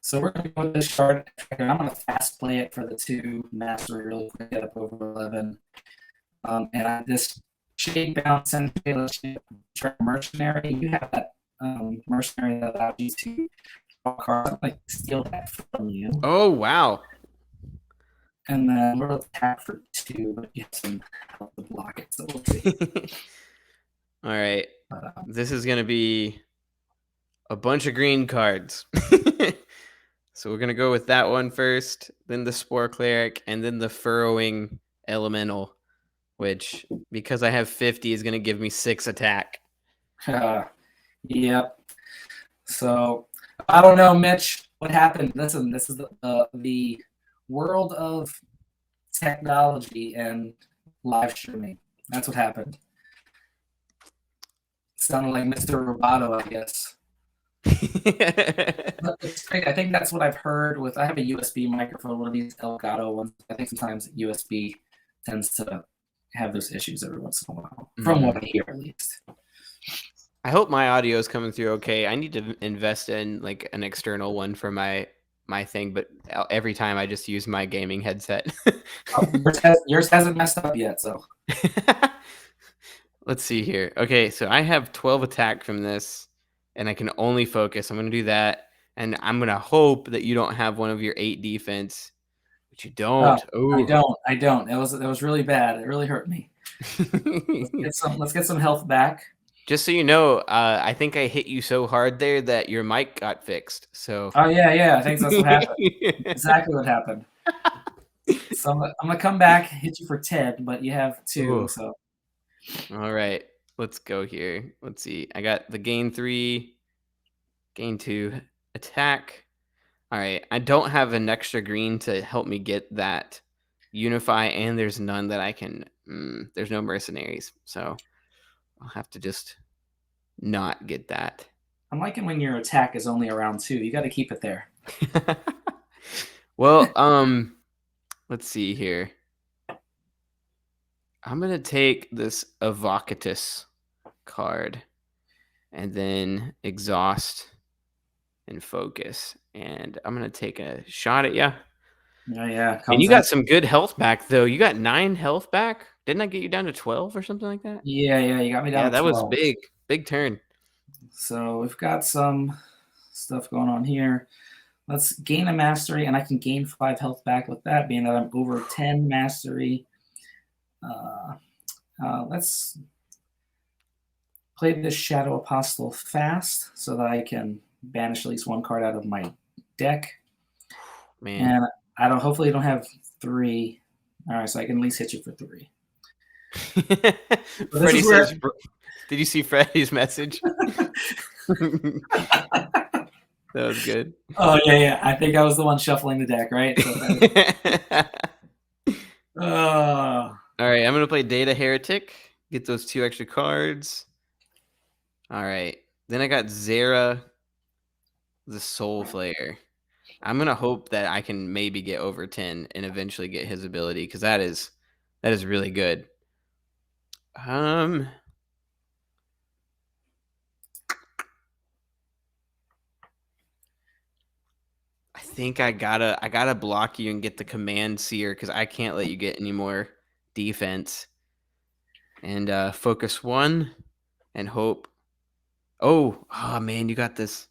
So we're going to go with this shard, and I'm going to fast play it for the 2 mastery really quick, get up over 11. And this shade bounce and mercenary, you have that mercenary that allows you to draw cards. I'm like steal that from you. Oh wow! And then we'll attack for 2, but you have some help to block it. So we'll see. All right, this is gonna be a bunch of green cards. So we're gonna go with that one first, then the Spore Cleric, and then the Furrowing Elemental. which because I have 50 is going to give me 6 attack. Yep. So I don't know, Mitch, what happened. Listen, this is the world of technology and live streaming. That's what happened. Sounded like Mr. Roboto, I guess. But it's great. I think that's what I've heard with. I have a USB microphone, one of these Elgato ones. I think sometimes USB tends to have those issues every once in a while, from what I hear at least. I hope my audio is coming through okay. I need to invest in like an external one for my thing, but every time I just use my gaming headset. Yours hasn't messed up yet, so. Let's see here. Okay, so I have 12 attack from this, and I can only focus. I'm going to do that, and I'm going to hope that you don't have one of your 8 defense, but you don't. I don't. It was really bad. It really hurt me. Let's get some health back. Just so you know, I think I hit you so hard there that your mic got fixed. So. Oh yeah. I think that's what happened. Exactly what happened. So I'm gonna come back, hit you for 10, but you have 2. Ooh. So. All right, let's go here. Let's see. I got the gain 3, gain 2, attack. All right, I don't have an extra green to help me get that unify, and there's none that I can. There's no mercenaries, so I'll have to just not get that. I'm liking when your attack is only around 2. You got to keep it there. Well, let's see here. I'm going to take this Evocatus card and then exhaust and focus. And I'm going to take a shot at you. Yeah. And you got some good health back, though. You got 9 health back. Didn't I get you down to 12 or something like that? Yeah, you got me down to 12. Yeah, that was big. Big turn. So we've got some stuff going on here. Let's gain a mastery, and I can gain 5 health back with that, being that I'm over 10 mastery. Let's play this Shadow Apostle fast so that I can banish at least 1 card out of my deck. Man. And hopefully I don't have 3. All right, so I can at least hit you for 3. Freddie says, did you see Freddie's message? That was good. Oh, yeah. I think I was the one shuffling the deck, right? All right, I'm going to play Data Heretic. Get those 2 extra cards. All right. Then I got Zera, the Soul Flayer. I'm going to hope that I can maybe get over 10 and eventually get his ability, because that is really good. I think I gotta block you and get the Command Seer, because I can't let you get any more defense. And focus 1 and hope. Oh man, you got this.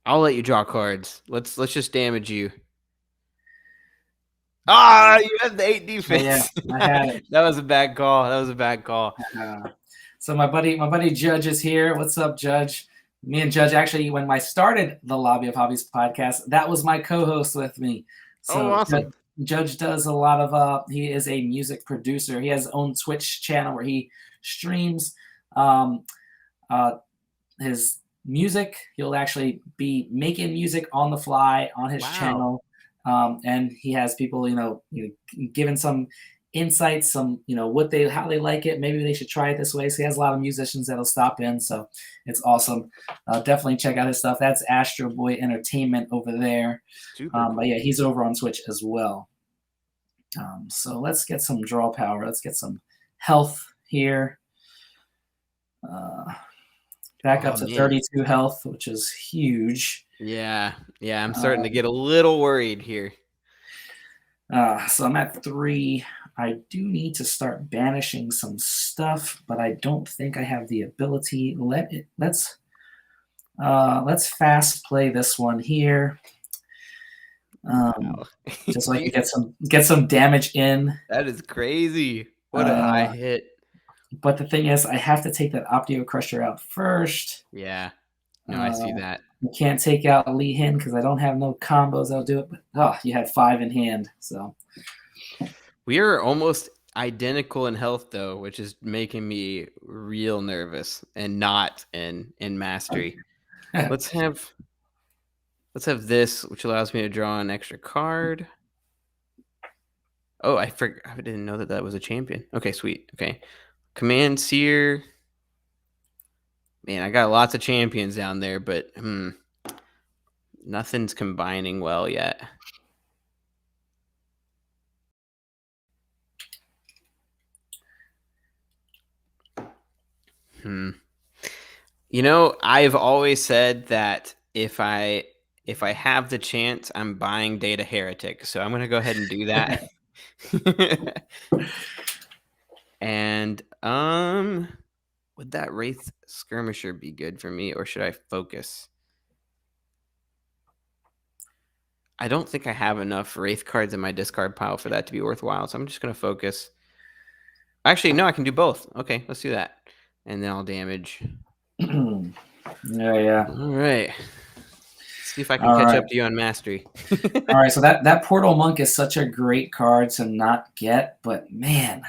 I'll let you draw cards. Let's just damage you. You have the 8 defense. Yeah, I had it. That was a bad call. So my buddy Judge is here. What's up, Judge? Me and Judge, actually, when I started the Lobby of Hobbies podcast, that was my co-host with me. So awesome. Judge does a lot of he is a music producer. He has his own Twitch channel where he streams his music. He'll actually be making music on the fly on his channel. And he has people, giving some insights, some, how they like it. Maybe they should try it this way. So he has a lot of musicians that'll stop in. So it's awesome. Definitely check out his stuff. That's Astro Boy Entertainment over there. Cool. But yeah, he's over on Twitch as well. So let's get some draw power. Let's get some health here. Back up to 32 health, which is huge. Yeah, I'm starting to get a little worried here. So I'm at 3. I do need to start banishing some stuff, but I don't think I have the ability. Let's fast play this one here. Just so I can get some damage in. That is crazy. What a high hit. But the thing is, I have to take that Optio Crusher out first. Yeah. No, I see that. I can't take out Lee Hin because I don't have no combos that'll do it. But you had 5 in hand, so. We are almost identical in health though, which is making me real nervous and not in mastery. Let's have this, which allows me to draw an extra card. Oh, I didn't know that was a champion. Okay, sweet. Okay. Command Seer. Man, I got lots of champions down there, but nothing's combining well yet. You know, I've always said that if I have the chance, I'm buying Data Heretic. So I'm gonna go ahead and do that. And would that Wraith Skirmisher be good for me, or should I focus? I don't think I have enough Wraith cards in my discard pile for that to be worthwhile, so I'm just gonna focus. Actually, no, I can do both. Okay, let's do that. And then I'll damage. Yeah. All right. See if I can catch up to you on mastery. All right, so that Portal Monk is such a great card to not get, but man.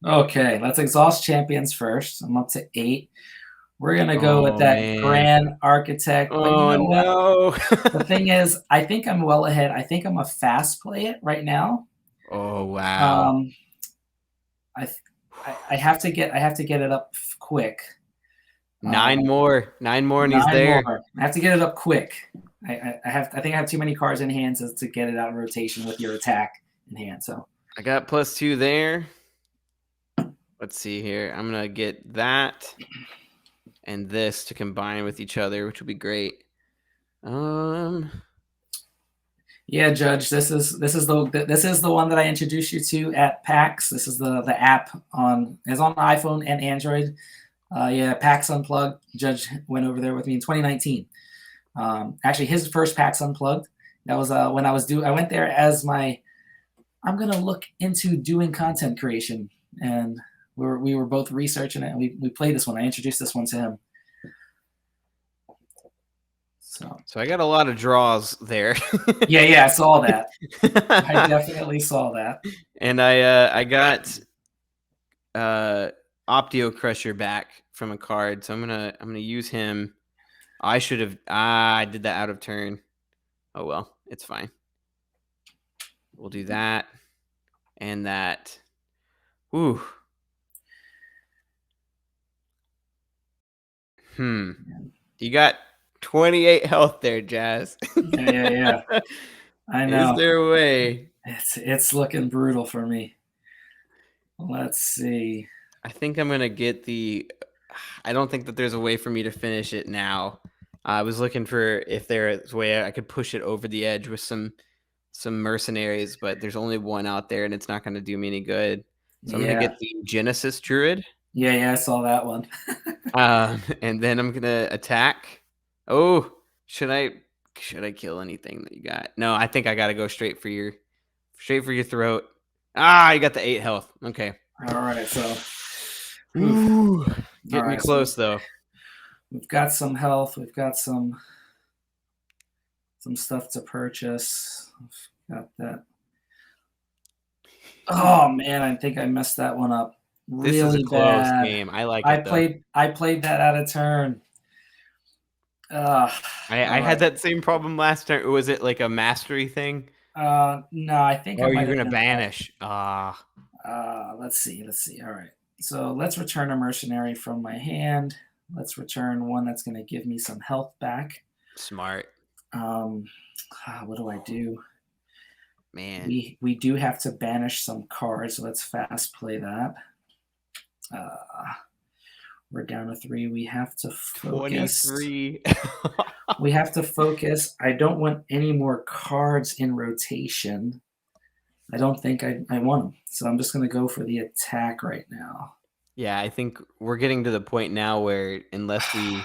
Okay, let's exhaust champions first. I'm up to 8. We're gonna go with that Grand Architect. But you know what? The thing is, I think I'm well ahead. I think I'm a fast play it right now. Oh wow. I have to get it up quick. 9 more, and he's there. I have to get it up quick. I think I have too many cards in hand to get it out of rotation with your attack in hand. So I got +2 there. Let's see here. I'm gonna get that and this to combine with each other, which would be great. Yeah, Judge. This is the one that I introduced you to at PAX. This is the app is on iPhone and Android. Yeah, PAX Unplugged. Judge went over there with me in 2019. Actually, his first PAX Unplugged. That was when I went there as I'm gonna look into doing content creation, and we were both researching it, and we played this one. I introduced this one to him. So I got a lot of draws there. Yeah, I saw that. I definitely saw that. And I got Optio Crusher back from a card, so I'm gonna use him. I should have I did that out of turn. Oh well, it's fine. We'll do that and that. Ooh. You got 28 health there, Jazz. Yeah. I know. Is there a way? It's looking brutal for me. Let's see. I think I'm gonna get I don't think that there's a way for me to finish it now. I was looking for if there's a way I could push it over the edge with some mercenaries, but there's only one out there, and it's not going to do me any good. So I'm gonna get the Genesis Druid. Yeah, I saw that one. And then I'm gonna attack. Oh, should I kill anything that you got? No, I think I gotta go straight for your throat. You got the 8 health. Okay. All right, so get me close though. We've got some health. We've got some stuff to purchase. Got that. Oh man, I think I messed that one up. Really this is a close bad game. I like it. I played that out of turn. I had that same problem last time. Was it like a mastery thing? No, I think. Or you're gonna banish. Let's see. All right. So let's return a mercenary from my hand. Let's return one that's going to give me some health back. Smart. What do I do? Man. We do have to banish some cards, so let's fast play that. We're down to 3. We have to focus. 23. We have to focus. I don't want any more cards in rotation. I don't think I want them. So I'm just going to go for the attack right now. Yeah, I think we're getting to the point now where unless we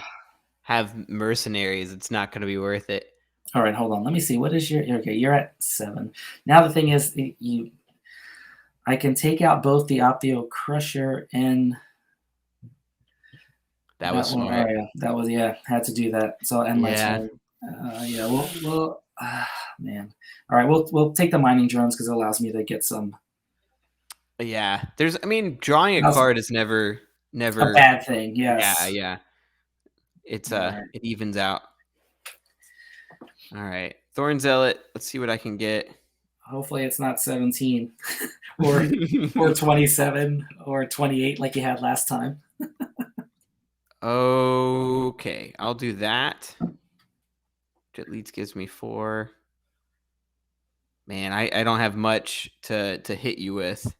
have mercenaries, it's not going to be worth it. All right, hold on. Let me see. What is your... Okay, you're at 7. Now the thing is, I can take out both the Optio Crusher and... That was smart. That was, had to do that. So I'll end my turn. We'll Man. All right, we'll take the mining drones because it allows me to get some. Yeah, drawing a card is never A bad thing. Yes. Yeah. It's All right. it evens out. All right, Thorn Zealot. Let's see what I can get. Hopefully it's not 17 or 27 or 28 like you had last time. Okay, I'll do that. Which at least gives me 4. Man, I don't have much to hit you with.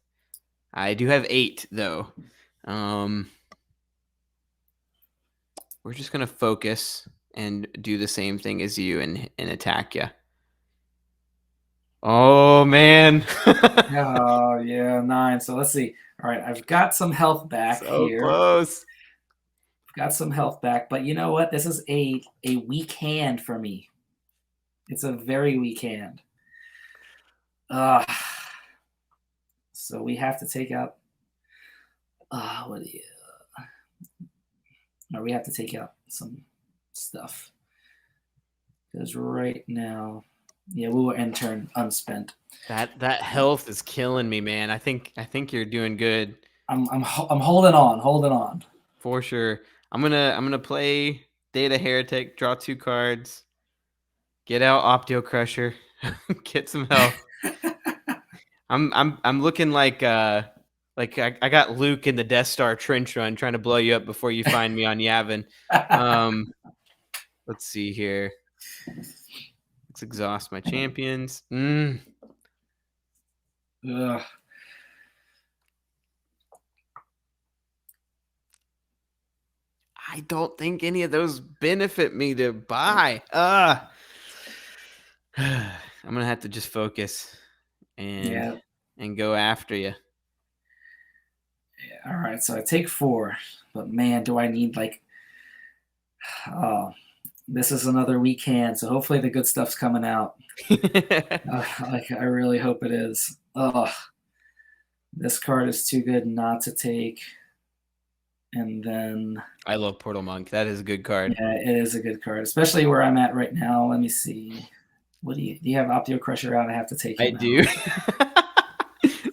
I do have 8 though. We're just gonna focus and do the same thing as you and attack you. Oh man. Oh yeah, 9. So let's see. All right, I've got some health back So here. close. I've got some health back, but you know what? This is a weak hand for me. It's a very weak hand. So we have to take out. What do you? Or we have to take out some stuff because right now, yeah, we will end turn unspent. That health is killing me, man. I think you're doing good. I'm holding on. For sure. I'm gonna play Data Heretic, draw 2 cards, get out Optio Crusher, get some health. I'm looking like I got Luke in the Death Star trench run trying to blow you up before you find me on Yavin. Let's see here. Let's exhaust my champions. Ugh. I don't think any of those benefit me to buy. I'm gonna have to just focus and go after you. Yeah, all right, so I take 4, but man, do I need like. Oh, this is another weak hand, so hopefully the good stuff's coming out. Like I really hope it is. Oh, this card is too good not to take. And then I love Portal Monk. That is a good card. Yeah, it is a good card, especially where I'm at right now. Let me see. What do you have Optio Crusher out? I have to take him I do.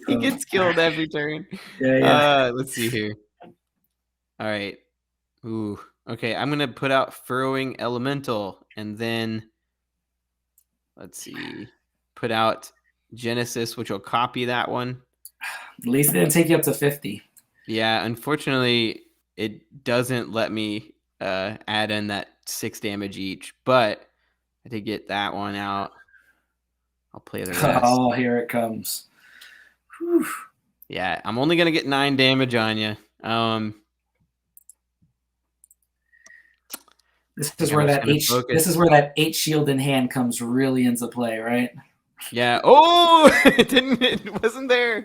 He gets killed every turn. Yeah. Let's see here. All right. Ooh. Okay, I'm gonna put out Furrowing Elemental, and then let's see, put out Genesis, which will copy that one. At least it didn't take you up to 50. Yeah, unfortunately, it doesn't let me add in that 6 damage each, but I did get that one out. I'll play the rest. Oh, here it comes. Whew. Yeah, I'm only gonna get 9 damage on you. This is where that 8 shield in hand comes really into play, right? Yeah. Oh, it wasn't there.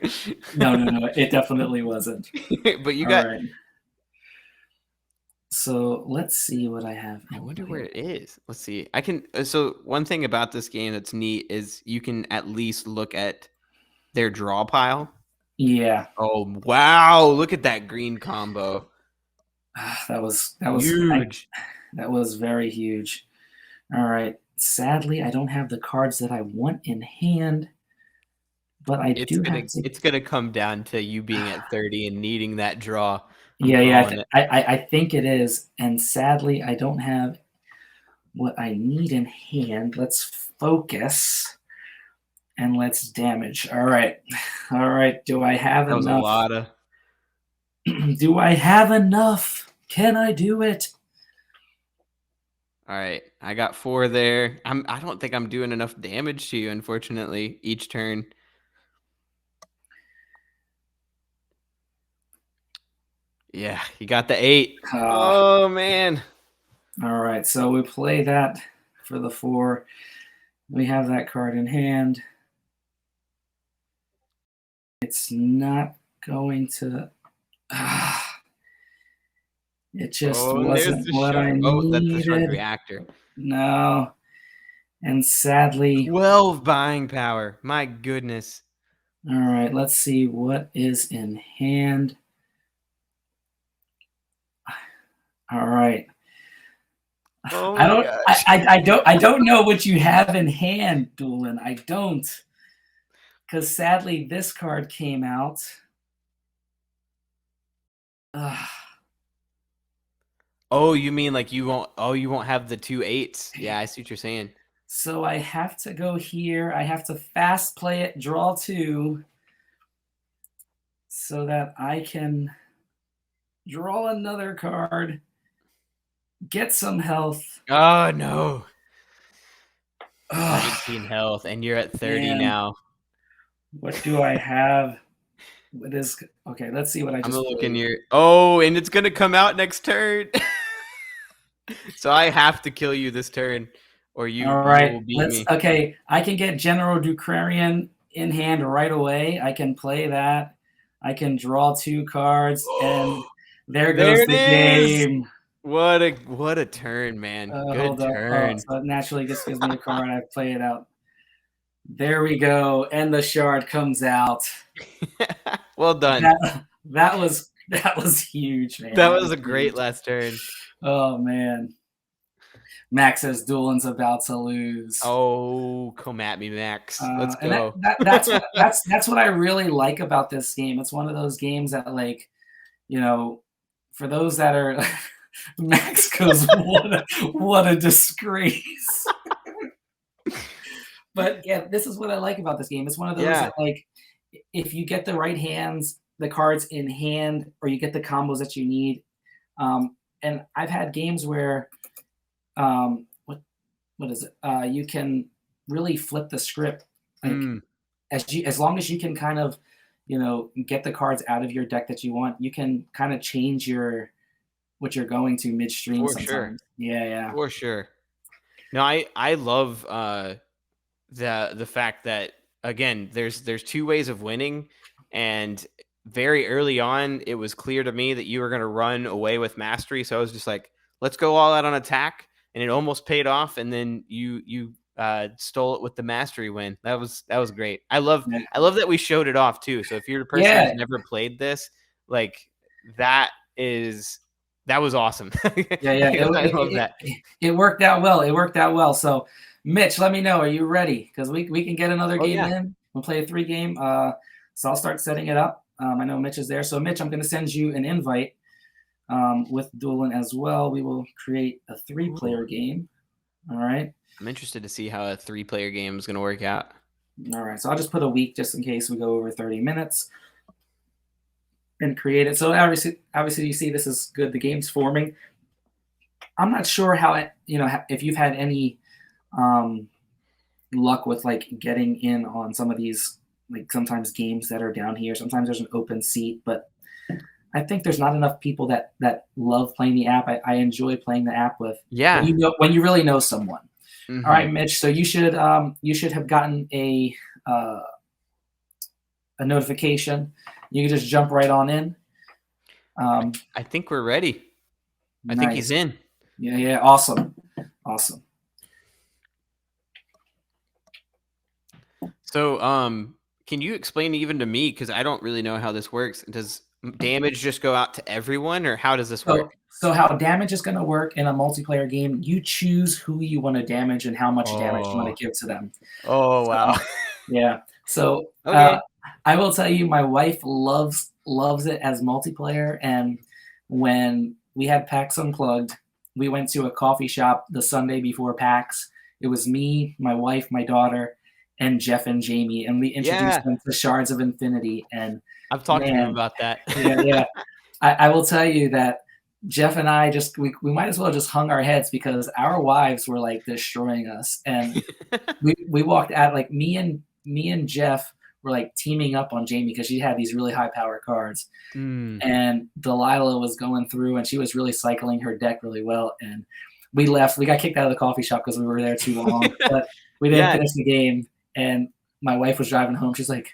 No, it definitely wasn't. But you All got. right. So let's see what I have. I wonder where it is. Let's see. I can. So one thing about this game that's neat is you can at least look at their draw pile. Yeah. Oh wow! Look at that green combo. That was huge. That was very huge. All right. Sadly, I don't have the cards that I want in hand, but I do have to. It's gonna come down to you being at 30 and needing that draw. I think it is, and sadly, I don't have what I need in hand. Let's focus and let's damage. All right. Do I have that enough? Was a lot of. Do I have enough? Can I do it? All right, I got 4 there. I don't think I'm doing enough damage to you, unfortunately, each turn. Yeah, you got the 8. Oh man. All right, so we play that for the 4. We have that card in hand. It's not going to. It just wasn't what I needed. Oh, that's the Shark Reactor. No. And sadly. 12 buying power. My goodness. All right, let's see what is in hand. All right. Oh I my don't. gosh. I don't know what you have in hand, Doolin. I don't, because sadly this card came out. Ugh. Oh, you mean like you won't? Oh, you won't have the 2 8s. Yeah, I see what you're saying. So I have to go here. I have to fast play it, draw 2, so that I can draw another card, get some health. Oh no, Ugh, 19 health, and you're at 30 man, now. what do I have? What is okay? Let's see what I I'm gonna just look in played. your. Oh, and it's gonna come out next turn. So I have to kill you this turn, or All you right, will beat let's. me. Okay, I can get General Dukrarian in hand right away. I can play that. I can draw 2 cards, and there There goes it the is. game. What a turn, man. Good Hold up. Oh, turn. so it naturally just gives me a card. I play it out. There we go, and the shard comes out. Well done. That was huge, man. That That was was a great huge. last turn. Oh man, Max says Doolin's about to lose. Oh, come at me, Max. Let's And go. that's what I really like about this game. It's one of those games that, like, you know, for those that are Max goes, what a disgrace. But yeah, this is what I like about this game. It's one of those Yeah. that, like, if you get the right hands, the cards in hand, or you get the combos that you need. And I've had games where what is it? You can really flip the script, like, Mm, as long as you can kind of, get the cards out of your deck that you want, you can kind of change your what you're going to midstream for sure. sometimes. Yeah, yeah. For sure. No, I love the fact that again there's 2 ways of winning, and very early on it was clear to me that you were going to run away with mastery, so I was just like, let's go all out on attack, and it almost paid off, and then you stole it with the mastery win. That was great. Yeah. I love that we showed it off too. So if you're a person who's Yeah, never played this, like, that is that was awesome. yeah, yeah. I love that. It worked out well. It worked out well. So, Mitch, let me know. Are you ready? Because we can get another Oh game yeah. in. We'll play a 3 game. So I'll start setting it up. I know Mitch is there. So, Mitch, I'm going to send you an invite with Doolin as well. We will create a Ooh. 3-player game. All right. I'm interested to see how a 3-player game is going to work out. All right. So I'll just put a week just in case we go over 30 minutes and create it. So obviously, you see this is good. The game's forming. I'm not sure how if you've had any um, luck with, like, getting in on some of these, like, sometimes games that are down here. Sometimes there's an open seat, but I think there's not enough people that love playing the app. I enjoy playing the app with Yeah. when you really know someone. All Hmm. right, Mitch. So you should have gotten uh, a notification. You can just jump right on in. Um, I think we're ready. I think he's nice. in. Yeah, yeah. Awesome. Awesome. So, can you explain even to me, because I don't really know how this works? Does damage just go out to everyone, or how does this So work? so how damage is going to work in a multiplayer game? You choose who you want to damage and how much damage you want Oh. to give to them. Oh wow. Yeah. So Okay. I will tell you, my wife loves it as multiplayer. And when we had PAX Unplugged, we went to a coffee shop the Sunday before PAX. It was me, my wife, my daughter, and Jeff and Jamie, and we introduced Yeah, them to Shards of Infinity. And I've talked to them man, about that. yeah, yeah. I will tell you that Jeff and I we might as well just hung our heads because our wives were, like, destroying us. And we walked out, like, me and Jeff were, like, teaming up on Jamie because she had these really high power cards. Mm. And Delilah was going through and she was really cycling her deck really well. And we left. We got kicked out of the coffee shop because we were there too long, but we didn't Yeah. finish the game. And my wife was driving home. She's like,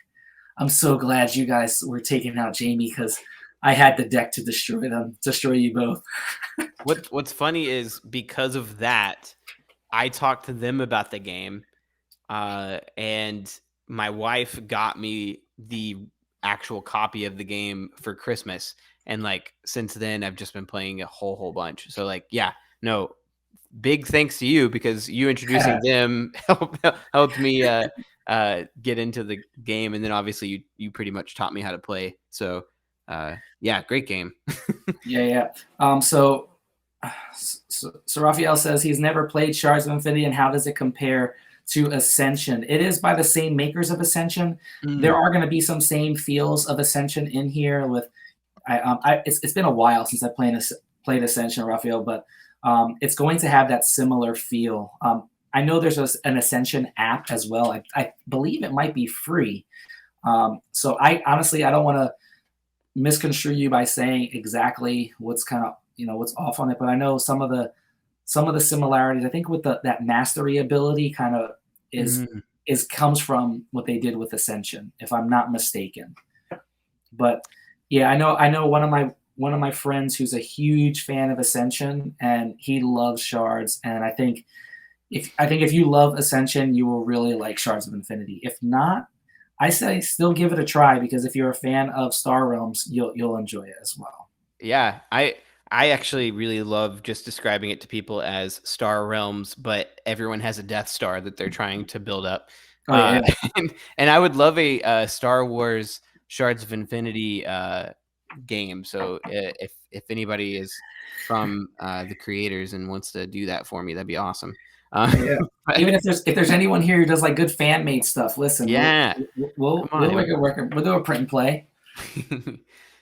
I'm so glad you guys were taking out Jamie because I had the deck to destroy you both. What's funny is because of that, I talked to them about the game, and my wife got me the actual copy of the game for Christmas, and like since then I've just been playing a whole bunch. So like, yeah, no, big thanks to you, because you introducing them helped me get into the game, and then obviously you pretty much taught me how to play. So yeah, great game. Yeah. So Raphael says he's never played Shards of Infinity, and how does it compare to Ascension? It is by the same makers of Ascension. There are going to be some same feels of Ascension in here. With it's been a while since I played Ascension, Raphael, but it's going to have that similar feel. I know there's an Ascension app as well. I believe it might be free. So I honestly, I don't want to misconstrue you by saying exactly what's kind of what's off on it, but I know some of the similarities. I think with that mastery ability kind of is comes from what they did with Ascension, if I'm not mistaken. But yeah, I know one of my friends who's a huge fan of Ascension, and he loves Shards, and I think if you love Ascension, you will really like Shards of Infinity. If not, I say still give it a try, because if you're a fan of Star Realms, you'll enjoy it as well. Yeah, I actually really love just describing it to people as Star Realms, but everyone has a Death Star that they're trying to build up. Oh yeah, And I would love a Star Wars Shards of Infinity game. So if anybody is from the creators and wants to do that for me, that'd be awesome. yeah. Even if there's anyone here who does like good fan made stuff, listen, Yeah, we'll make it work. We'll do a print and play.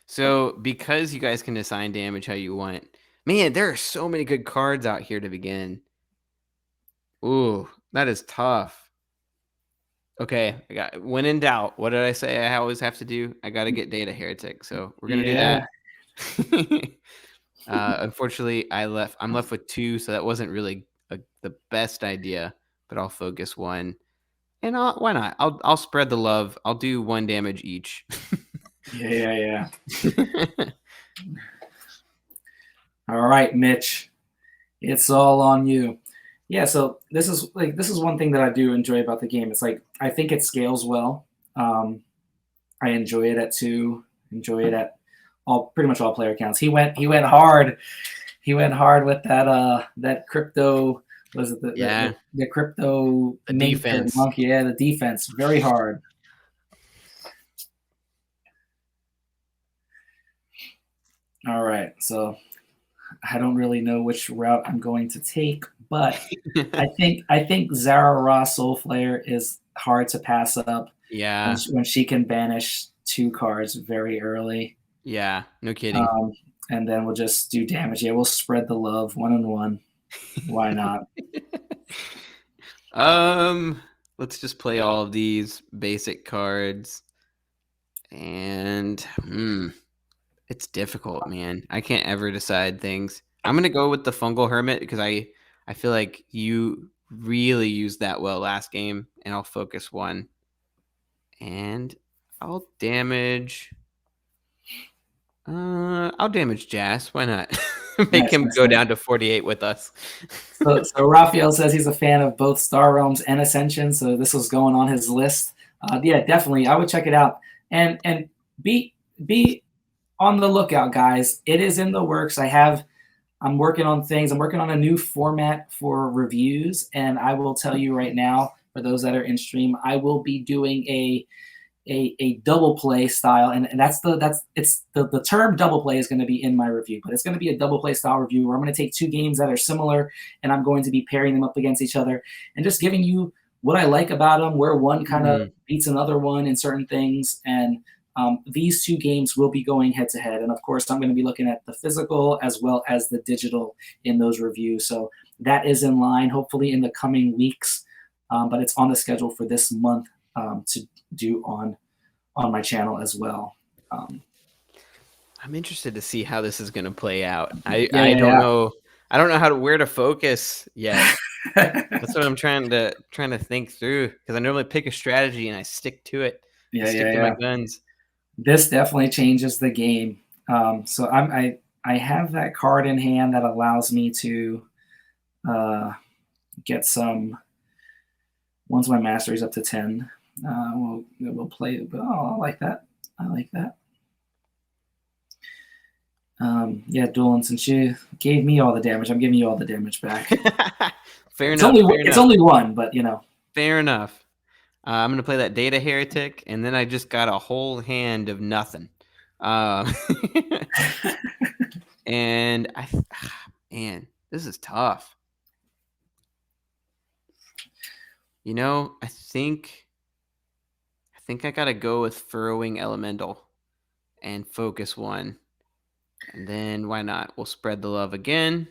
So because you guys can assign damage how you want, man, there are so many good cards out here to begin. Ooh, that is tough. Okay, I got when in doubt. What did I say I always have to do? I got to get Data Heretic. So we're gonna do that. Unfortunately, I'm left with 2, so that wasn't really the best idea. But I'll focus 1, and why not? I'll spread the love. I'll do 1 damage each. Yeah. All right, Mitch, it's all on you. Yeah, so this is one thing that I do enjoy about the game. It's like I think it scales well. I enjoy it at 2. Enjoy it at pretty much all player counts. He went hard. He went hard with that crypto. Was it the crypto the defense? Monkey? Yeah, the defense very hard. All right, so I don't really know which route I'm going to take, but I think Zara Ross Soulflare is hard to pass up. Yeah, when she can banish 2 cards very early. Yeah, no kidding. And then we'll just do damage. Yeah, we'll spread the love 1-1. Why not? Let's just play all of these basic cards, and it's difficult, man. I can't ever decide things. I'm gonna go with the Fungal Hermit because I feel like you really used that well last game, and I'll focus 1, and I'll damage. I'll damage Jas. Why not? Make him go down to 48 with us. So Raphael says he's a fan of both Star Realms and Ascension, so this was going on his list. Yeah, definitely, I would check it out, and be on the lookout, guys. It is in the works. I'm working on things. I'm working on a new format for reviews, and I will tell you right now, for those that are in stream, I will be doing a double play style, and the term double play is going to be in my review, but it's going to be a double play style review where I'm going to take 2 games that are similar, and I'm going to be pairing them up against each other and just giving you what I like about them, where one kind of beats another one in certain things. And these 2 games will be going head to head, and of course I'm going to be looking at the physical as well as the digital in those reviews. So that is in line, hopefully in the coming weeks, but it's on the schedule for this month to do on my channel as well. I'm interested to see how this is going to play out. I don't know. I don't know where to focus yet. That's what I'm trying to think through, because I normally pick a strategy and I stick to it. Stick to my guns. This definitely changes the game. So I have that card in hand that allows me to get some. Once my mastery is up to 10, we'll play. Oh, I like that. Yeah, Doolin, since you gave me all the damage, I'm giving you all the damage back. Fair It's enough. only Fair it's enough. only one, but you know. Fair enough. I'm gonna play that Data Heretic, and then I just got a whole hand of nothing. Um, and man, this is tough. You know, I think I gotta go with Furrowing Elemental and focus one, and then why not? We'll spread the love again.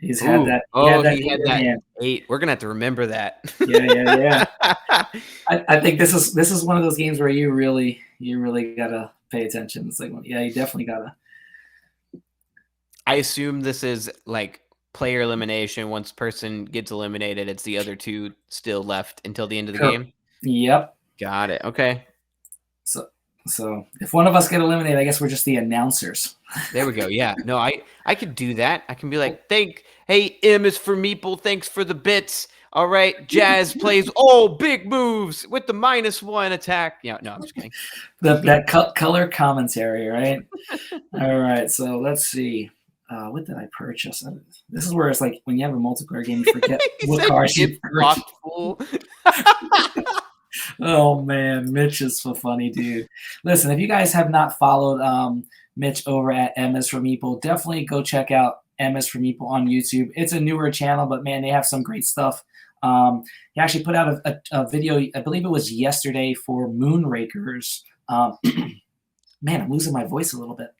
He's had Ooh, that. He had oh, that he eight had in that hand. 8. We're gonna have to remember that. Yeah. I think this is one of those games where you really gotta pay attention. It's like, yeah, you definitely gotta. I assume this is like player elimination. Once person gets eliminated, it's the other 2 still left until the end of the game. Yep. Got it. Okay. So if one of us get eliminated, I guess we're just the announcers. There we go. Yeah. No, I could do that. I can be like, hey, M is for Meeple. Thanks for the bits. All right. Jazz plays big moves with the -1 attack. Yeah. No, I'm just kidding. that color commentary, right? All right. So let's see. What did I purchase? This is where it's like when you have a multiplayer game, you forget He what said cards get you purchased. fucked, fool. Oh man, Mitch is so funny, dude. Listen, if you guys have not followed Mitch over at MS for Meeple, definitely go check out MS for Meeple on YouTube. It's a newer channel, but man, they have some great stuff. He actually put out a video, I believe it was yesterday, for Moonrakers. Man, I'm losing my voice a little bit.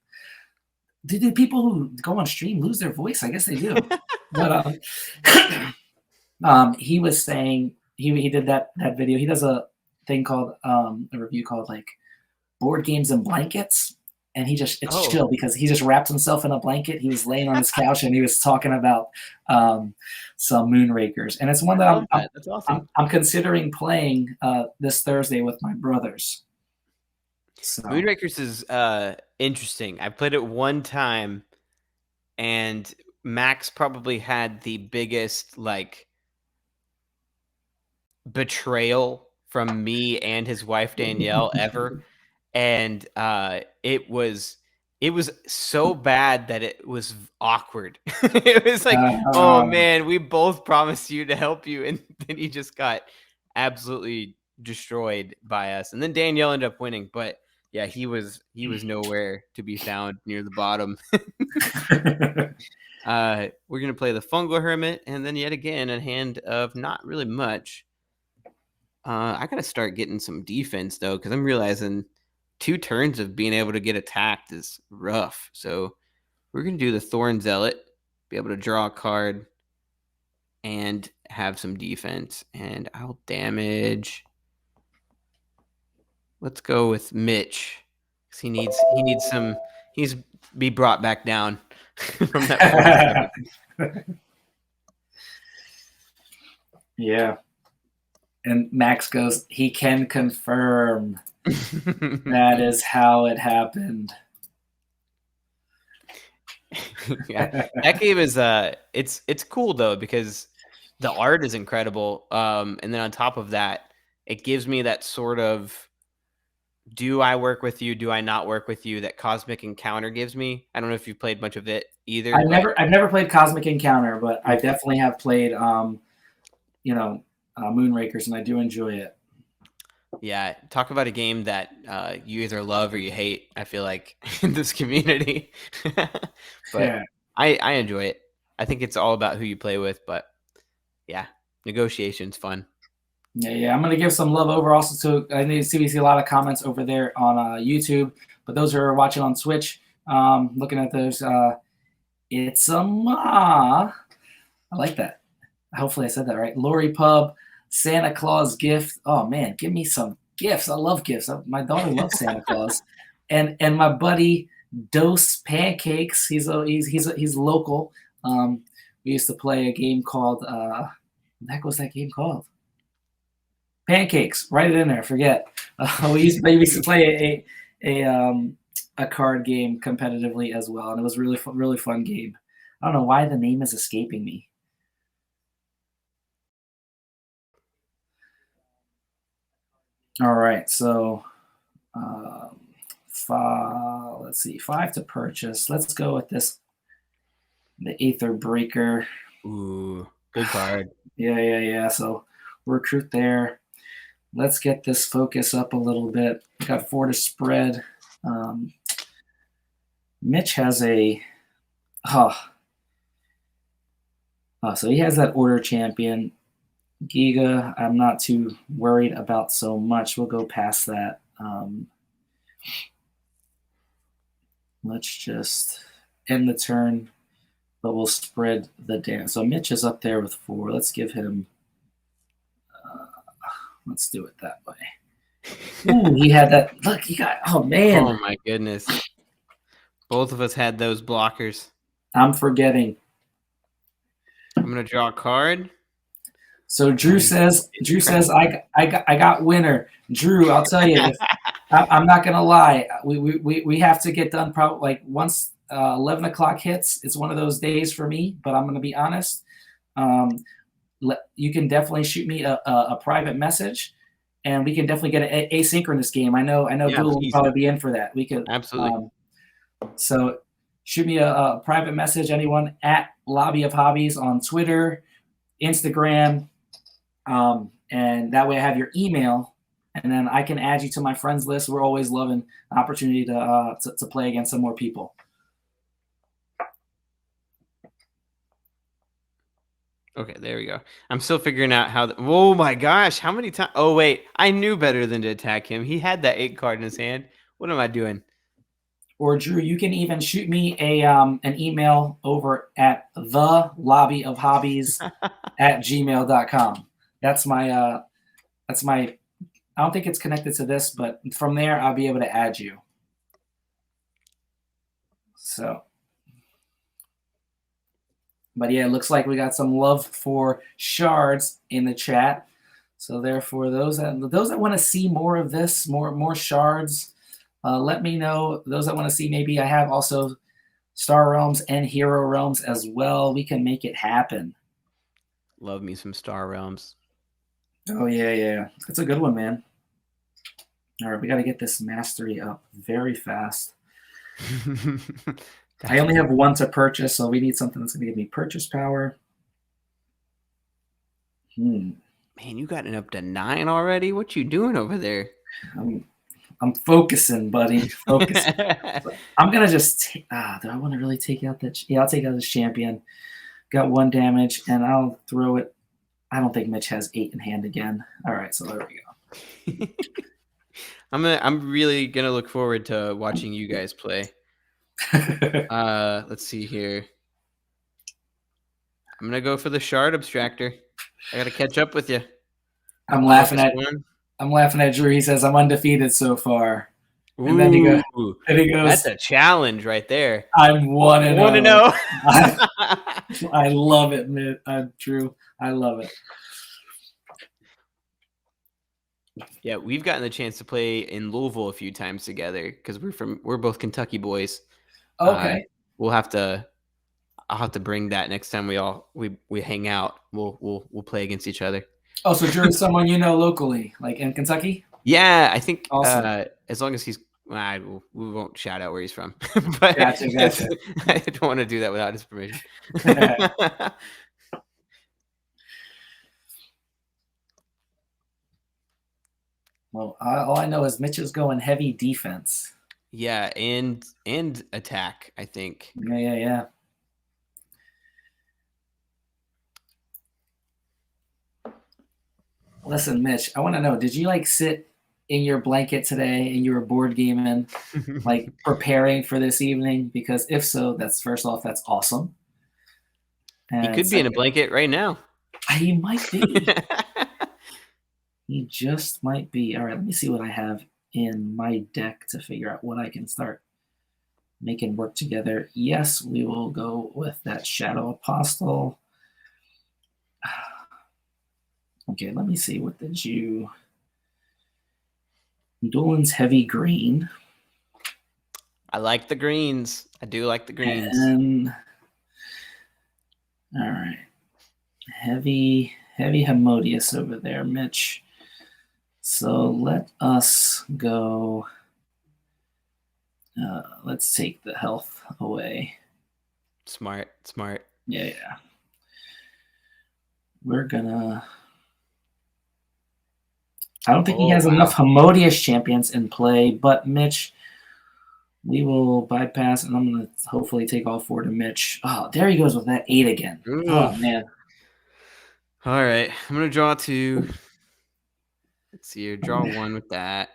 Do people who go on stream lose their voice? I guess they do. But he was saying he did that video. He does a thing called a review called like board games and blankets, and it's chill because he just wrapped himself in a blanket. He was laying on his couch and he was talking about some Moonrakers, and it's one that I love that. That's awesome. I'm considering playing this Thursday with my brothers. So Moonrakers is interesting. I played it one time, and Max probably had the biggest like betrayal from me and his wife Danielle ever, and it was so bad that it was awkward. It was like, oh man, we both promised you to help you, and then he just got absolutely destroyed by us. And then Danielle ended up winning, but yeah, he was nowhere to be found near the bottom. We're gonna play the Fungal Hermit, and then yet again a hand of not really much. I gotta start getting some defense though, because I'm realizing 2 turns of being able to get attacked is rough. So we're gonna do the Thorn Zealot, be able to draw a card, and have some defense. And I'll damage. Let's go with Mitch, because he needs some. He's be brought back down from that 47. Yeah. And Max goes, he can confirm that is how it happened. Yeah, that game is it's cool though because the art is incredible. And then on top of that, it gives me that sort of do I work with you? Do I not work with you? That Cosmic Encounter gives me. I don't know if you've played much of it either. I've never played Cosmic Encounter, but I definitely have played Moonrakers, and I do enjoy it. Yeah, talk about a game that you either love or you hate. I feel like in this community, but Yeah. I enjoy it. I think it's all about who you play with, but yeah, negotiation's fun. Yeah. I'm gonna give some love over also to. I see we see a lot of comments over there on YouTube, but those who are watching on Switch, looking at those, it's a ma. I like that. Hopefully I said that right. Lori Pub, Santa Claus gift. Oh man, give me some gifts. I love gifts. My daughter loves Santa Claus, and my buddy Dose Pancakes. He's local. We used to play a game called what the heck was that game called? Pancakes. Write it in there. Forget. We used to play a card game competitively as well, and it was really fun game. I don't know why the name is escaping me. All right, so let's see, 5 to purchase. Let's go with this, the Aether Breaker. Ooh, good card. Yeah. So recruit there. Let's get this focus up a little bit. We got 4 to spread. Mitch has a so he has that order champion. Giga, I'm not too worried about so much. We'll go past that. Let's just end the turn, but we'll spread the damage. So Mitch is up there with 4. Let's give him. Let's do it that way. Ooh, he had that. Look, he got. Oh man. Oh my goodness. Both of us had those blockers. I'm forgetting. I'm gonna draw a card. So Drew says I got winner. Drew, I'll tell you, I'm not gonna lie. We have to get done probably like once 11 o'clock hits. It's one of those days for me, but I'm gonna be honest. You can definitely shoot me a private message, and we can definitely get an asynchronous game. I know Doolin will probably be in for that. We could absolutely. So shoot me a private message, anyone at Lobby of Hobbies on Twitter, Instagram, and that way I have your email, and then I can add you to my friends list. We're always loving an opportunity to play against some more people. Okay, there we go. I'm still figuring out how. Oh my gosh, how many times? Oh wait, I knew better than to attack him. He had that 8 card in his hand. What am I doing? Or Drew, you can even shoot me an email over at thelobbyofhobbies@gmail.com. That's my I don't think it's connected to this, but from there I'll be able to add you. So, but yeah, it looks like we got some love for shards in the chat. So therefore, those that want to see more of this, more shards, let me know. Those that want to see, maybe I have also Star Realms and Hero Realms as well. We can make it happen. Love me some Star Realms. Oh yeah, that's a good one, man. All right, we got to get this mastery up very fast. I only have 1 to purchase, so we need something that's going to give me purchase power. Man, you gotten up to 9 already? What you doing over there? I'm focusing, buddy. Focusing. I'm gonna just. Do I want to really take out that? Yeah, I'll take out this champion. Got 1 damage, and I'll throw it. I don't think Mitch has 8 in hand again. All right, so there we go. I'm really gonna look forward to watching you guys play. Let's see here. I'm gonna go for the shard abstractor. I gotta catch up with you. I'm laughing at Drew. He says I'm undefeated so far. And then he goes, that's a challenge right there. I'm 1-0. 1-0. I love it, Drew. I love it. Yeah, we've gotten the chance to play in Louisville a few times together because we're both Kentucky boys. Okay. I'll have to bring that next time we hang out. We'll play against each other. Oh, so Drew is someone you know locally, like in Kentucky? Yeah, I think awesome. As long as he's, we won't shout out where he's from. But gotcha. I don't want to do that without his permission. Well, all I know is Mitch is going heavy defense. Yeah, and attack, I think. Yeah. Listen, Mitch, I want to know, did you like sit in your blanket today and you were board gaming, like preparing for this evening? Because if so, that's awesome. And he could be in a blanket right now. He might be. He just might be. All right, let me see what I have in my deck to figure out what I can start making work together. Yes, we will go with that Shadow Apostle. Okay, let me see. What did you... Doolin's heavy green. I like the greens. I do like the greens. And... all right. Heavy Hammodius over there, Mitch. So let us go... Let's take the health away. Smart. Yeah. We're gonna. I don't think he Oh has wow. enough Homodius champions in play, but Mitch, we will bypass, and I'm gonna hopefully take all 4 to Mitch. Oh, there he goes with that 8 again. Oh man. All right, I'm gonna draw 2. Let's see here. Draw 1 with that.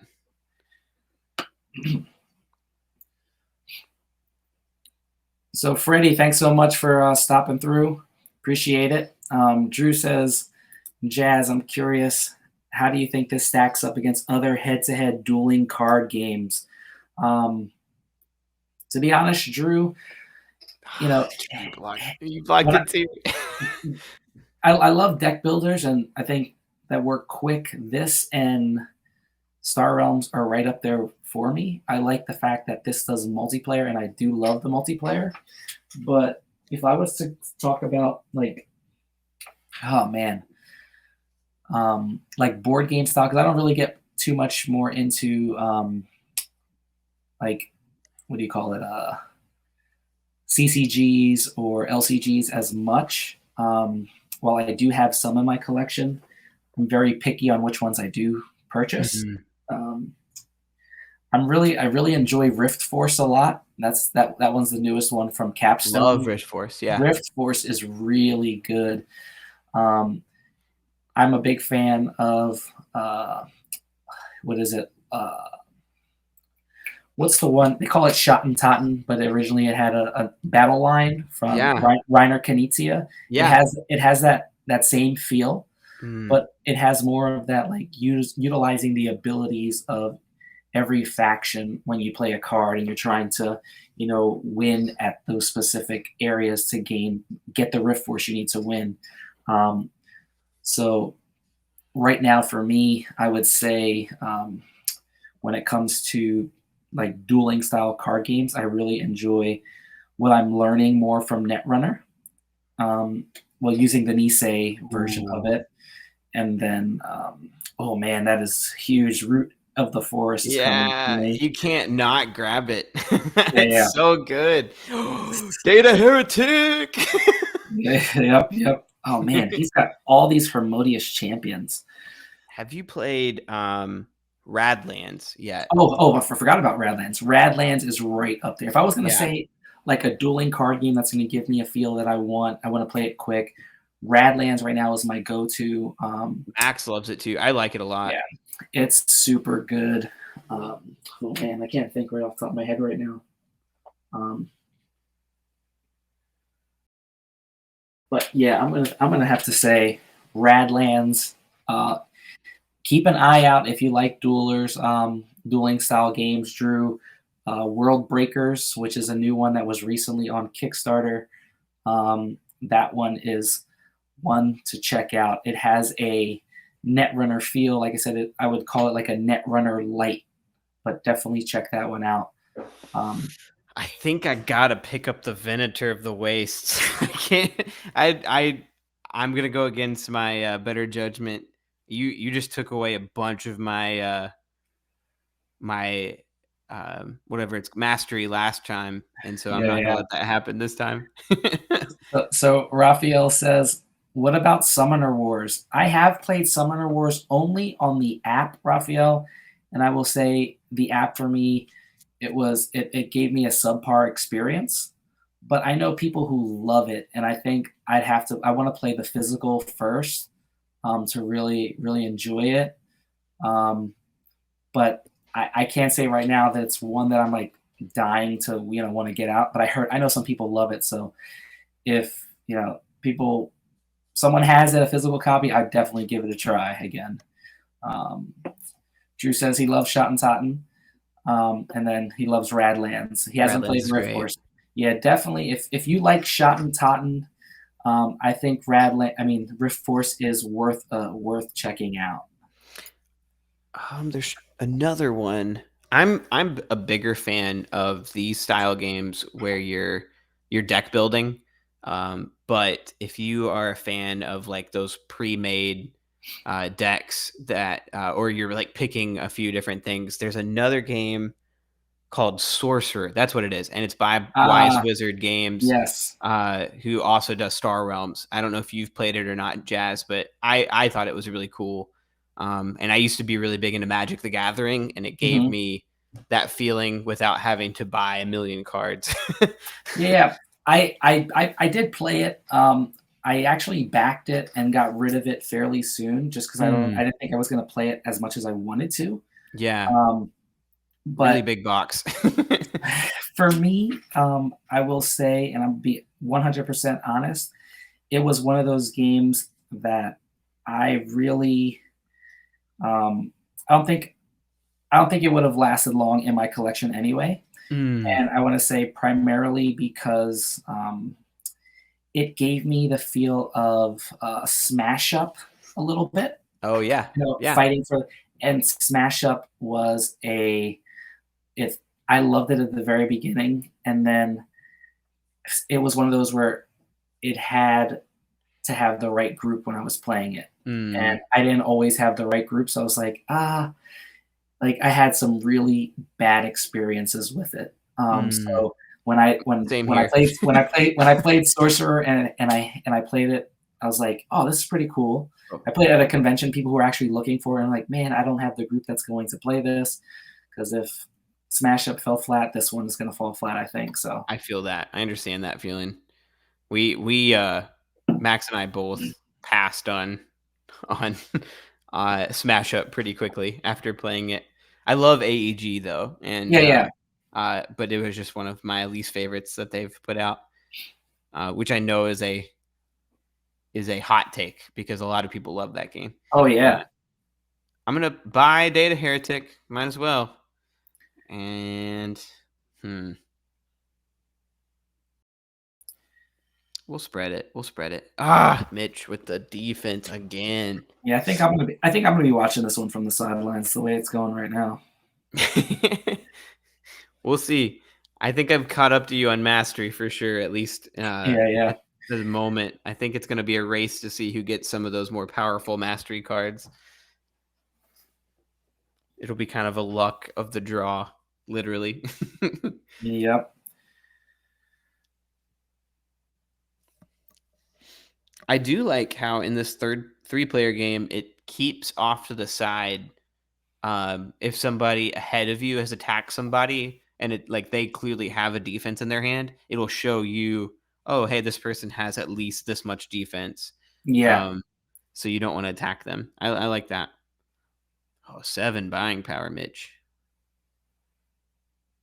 So Freddie, thanks so much for stopping through. Appreciate it. Drew says, Jazz, I'm curious, how do you think this stacks up against other head-to-head dueling card games? To be honest, Drew, You blocked it too. I love deck builders, and I think that work quick. This and Star Realms are right up there for me. I like the fact that this does multiplayer, and I do love the multiplayer. But if I was to talk about like board game style, because I don't really get too much more into what do you call it, CCGs or LCGs as much. While I do have some in my collection, I'm very picky on which ones I do purchase. I really enjoy Rift Force a lot. That one's the newest one from Capstone. Love Rift Force. Yeah, Rift Force is really good. I'm a big fan of what is it? What's the one they call it? Schottentotten, but originally it had a battle line from Reiner Knizia. Yeah, it has that same feel, but it has more of that utilizing the abilities of every faction when you play a card and you're trying to win at those specific areas to get the Rift Force you need to win. So right now for me, I would say when it comes to like dueling style card games, I really enjoy what I'm learning more from Netrunner, using the Nisei version of it. And then oh man, that is huge. Root of the Forest is coming to me. You can't not grab it. It's so good. Data Heretic. Yep. Oh man, he's got all these Hermodius champions. Have you played Radlands yet? Oh, I forgot about Radlands. Radlands is right up there. If I was gonna say like a dueling card game that's gonna give me a feel that I want to play it quick, Radlands right now is my go-to. Max loves it too. I like it a lot. Yeah, it's super good. Oh man, I can't think right off the top of my head right now. But yeah, I'm gonna have to say Radlands. Keep an eye out if you like dueling style games, Drew. World Breakers, which is a new one that was recently on Kickstarter. That one is one to check out. It has a Netrunner feel. Like I said, I would call it like a Netrunner light, but definitely check that one out. I think I gotta pick up the Venator of the Wastes. I can't. I'm gonna go against my better judgment. You just took away a bunch of my whatever it's mastery last time, and so I'm not gonna let that happen this time. So Raphael says, what about Summoner Wars? I have played Summoner Wars only on the app, Raphael, and I will say the app for me, it gave me a subpar experience. But I know people who love it, and I think I want to play the physical first to really, really enjoy it. But I can't say right now that it's one that I'm like dying to want to get out. But I know some people love it. So if someone has it, a physical copy, I'd definitely give it a try again. Drew says he loves Schottentotten, and then he loves Radlands. He hasn't played Rift Force. Yeah, definitely. If you like Schottentotten, I think Rift Force is worth checking out. There's another one. I'm a bigger fan of these style games where you're deck building. But if you are a fan of like those pre-made decks that or you're like picking a few different things, there's another game called Sorcerer. That's what it is, and it's by Wise Wizard Games. Yes. Who also does Star Realms. I don't know if you've played it or not, Jazz, but I thought it was really cool. And I used to be really big into Magic the Gathering, and it gave me that feeling without having to buy a million cards. Yeah, I did play it. I actually backed it and got rid of it fairly soon, just because I didn't think I was going to play it as much as I wanted to. Yeah, But really big box. for me, I will say, and I'll be 100% honest, it was one of those games that I really, I don't think it would have lasted long in my collection anyway. And I want to say primarily because it gave me the feel of Smash Up a little bit. Oh yeah, yeah. Fighting for, and Smash Up was if I loved it at the very beginning, and then it was one of those where it had to have the right group when I was playing it, and I didn't always have the right group, so I was like, like I had some really bad experiences with it. So when I played Sorcerer and I played it, I was like, oh, this is pretty cool. I played at a convention, people who were actually looking for it, and like, man, I don't have the group that's going to play this, because if Smash Up fell flat, this one is going to fall flat, I think. So I feel that. I understand that feeling. We Max and I both passed on Smash Up pretty quickly after playing it. I love AEG though, and but it was just one of my least favorites that they've put out, which I know is a hot take because a lot of people love that game. Oh yeah. I'm gonna buy Data Heretic. Might as well. And we'll spread it. Mitch with the defense again. Yeah, I think I'm gonna be watching this one from the sidelines the way it's going right now. We'll see. I think I've caught up to you on mastery for sure, at least at the moment. I think it's going to be a race to see who gets some of those more powerful mastery cards. It'll be kind of a luck of the draw, literally. Yep. I do like how in this three-player game, it keeps off to the side if somebody ahead of you has attacked somebody and it like they clearly have a defense in their hand, it'll show you, oh, hey, this person has at least this much defense. Yeah. So you don't want to attack them. I like that. Oh, 7 buying power, Mitch.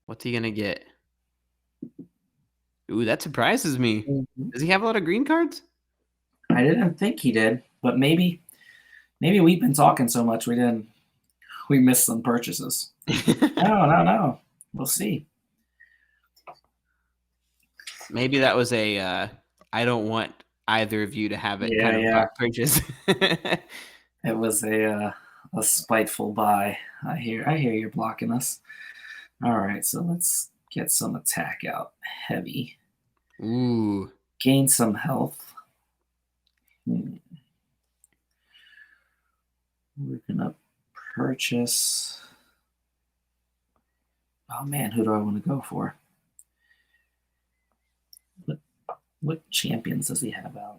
What's he gonna get? Ooh, that surprises me. Does he have a lot of green cards? I didn't think he did, but maybe we've been talking so much we missed some purchases. No. We'll see. Maybe that was I don't want either of you to have it kind of purchase. It was a spiteful buy. I hear you're blocking us. All right, so let's get some attack out. Heavy. Ooh. Gain some health. We're gonna purchase. Oh man, who do I want to go for? What champions does he have out?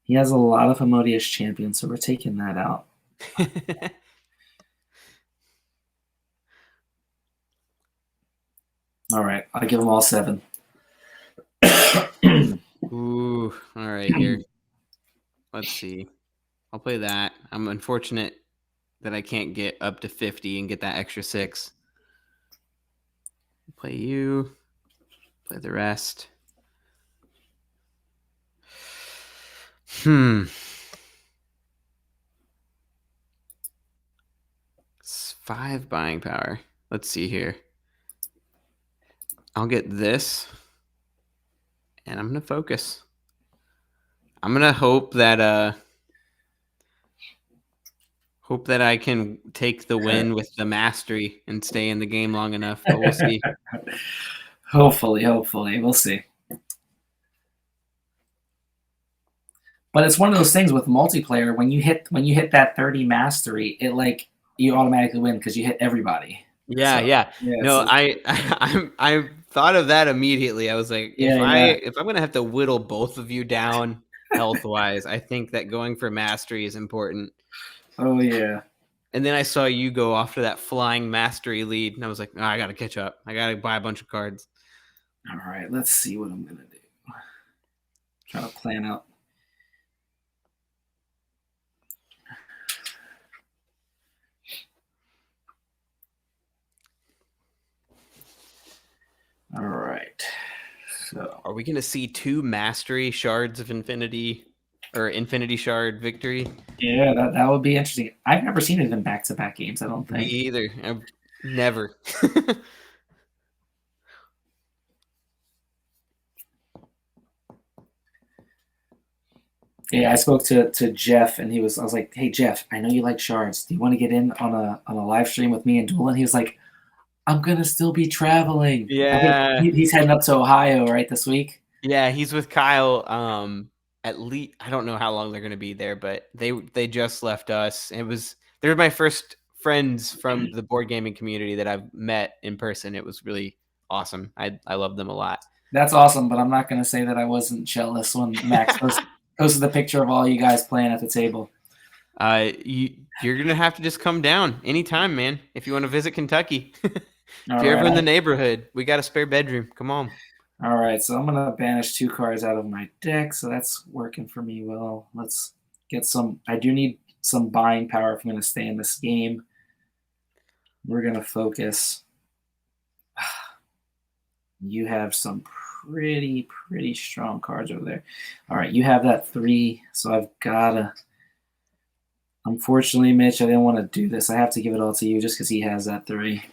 He has a lot of Homodeus champions, so we're taking that out. All right, I'll give them all 7. Ooh, all right, here. Let's see. I'll play that. I'm unfortunate that I can't get up to 50 and get that extra 6. Play you. Play the rest. 5 buying power. Let's see here. I'll get this. And I'm going to focus. I'm going to hope that I can take the win with the mastery and stay in the game long enough, but we'll see. Hopefully. We'll see. But it's one of those things with multiplayer, when you hit that 30 mastery, it like you automatically win because you hit everybody. Yeah, So yeah. yeah, No, so I thought of that immediately. I was like, yeah, yeah. if I'm gonna have to whittle both of you down health wise, I think that going for mastery is important. Oh yeah. And then I saw you go off to that flying mastery lead, and I was like, oh, I gotta catch up. I gotta buy a bunch of cards. All right, let's see what I'm gonna do. Try to plan out. All right. So Are we gonna see 2 mastery shards of infinity or infinity shard victory? yeah, that would be interesting. I've never seen it in back-to-back games. I don't Me think. either. I've never. Yeah, I spoke to Jeff, and I was like, "Hey Jeff, I know you like shards. Do you want to get in on a live stream with me and Doolin?" He was like, "I'm gonna still be traveling. I think Yeah. he's heading up to Ohio right this week." Yeah, he's with Kyle. At least I don't know how long they're gonna be there, but they just left us. They're my first friends from the board gaming community that I've met in person. It was really awesome. I love them a lot. That's awesome, but I'm not gonna say that I wasn't jealous when Max posted the picture of all you guys playing at the table. You're gonna have to just come down anytime, man. If you want to visit Kentucky, if All you're ever in the right. neighborhood, we got a spare bedroom. Come on. All right, so I'm gonna banish 2 cards out of my deck, so that's working for me well. Let's get some. I do need some buying power if I'm gonna stay in this game. We're gonna focus. You have some pretty strong cards over there. All right, you have that 3, so I've gotta. Unfortunately, Mitch, I didn't want to do this. I have to give it all to you just because he has that 3.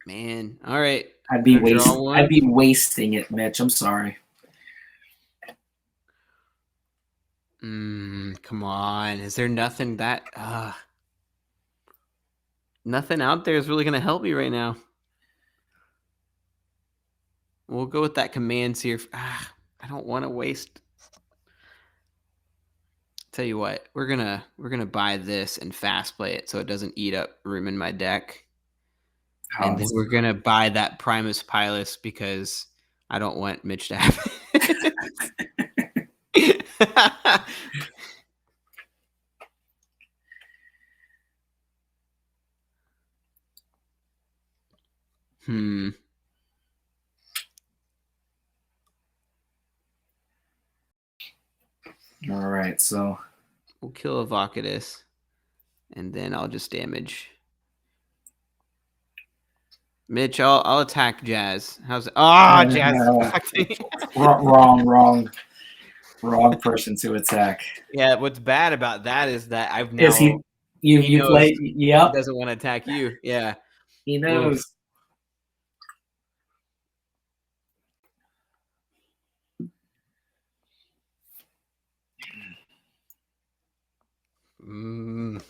Man, all right. I'd be Draw one. I'd be wasting it, Mitch. I'm sorry. Come on. Is there nothing that nothing out there is really gonna help me right now? We'll go with that commands here. I don't want to waste. Tell you what, we're gonna buy this and fast play it so it doesn't eat up room in my deck. And then we're gonna buy that Primus Pilus because I don't want Mitch to have it. All right, so we'll kill Evocatus, and then I'll just damage. Mitch, I'll attack Jazz. How's it? Oh, Jazz is wrong person to attack. Yeah, what's bad about that is that I've now Is he you knows play? he Yep, doesn't want to attack you. Yeah. he knows. Oof.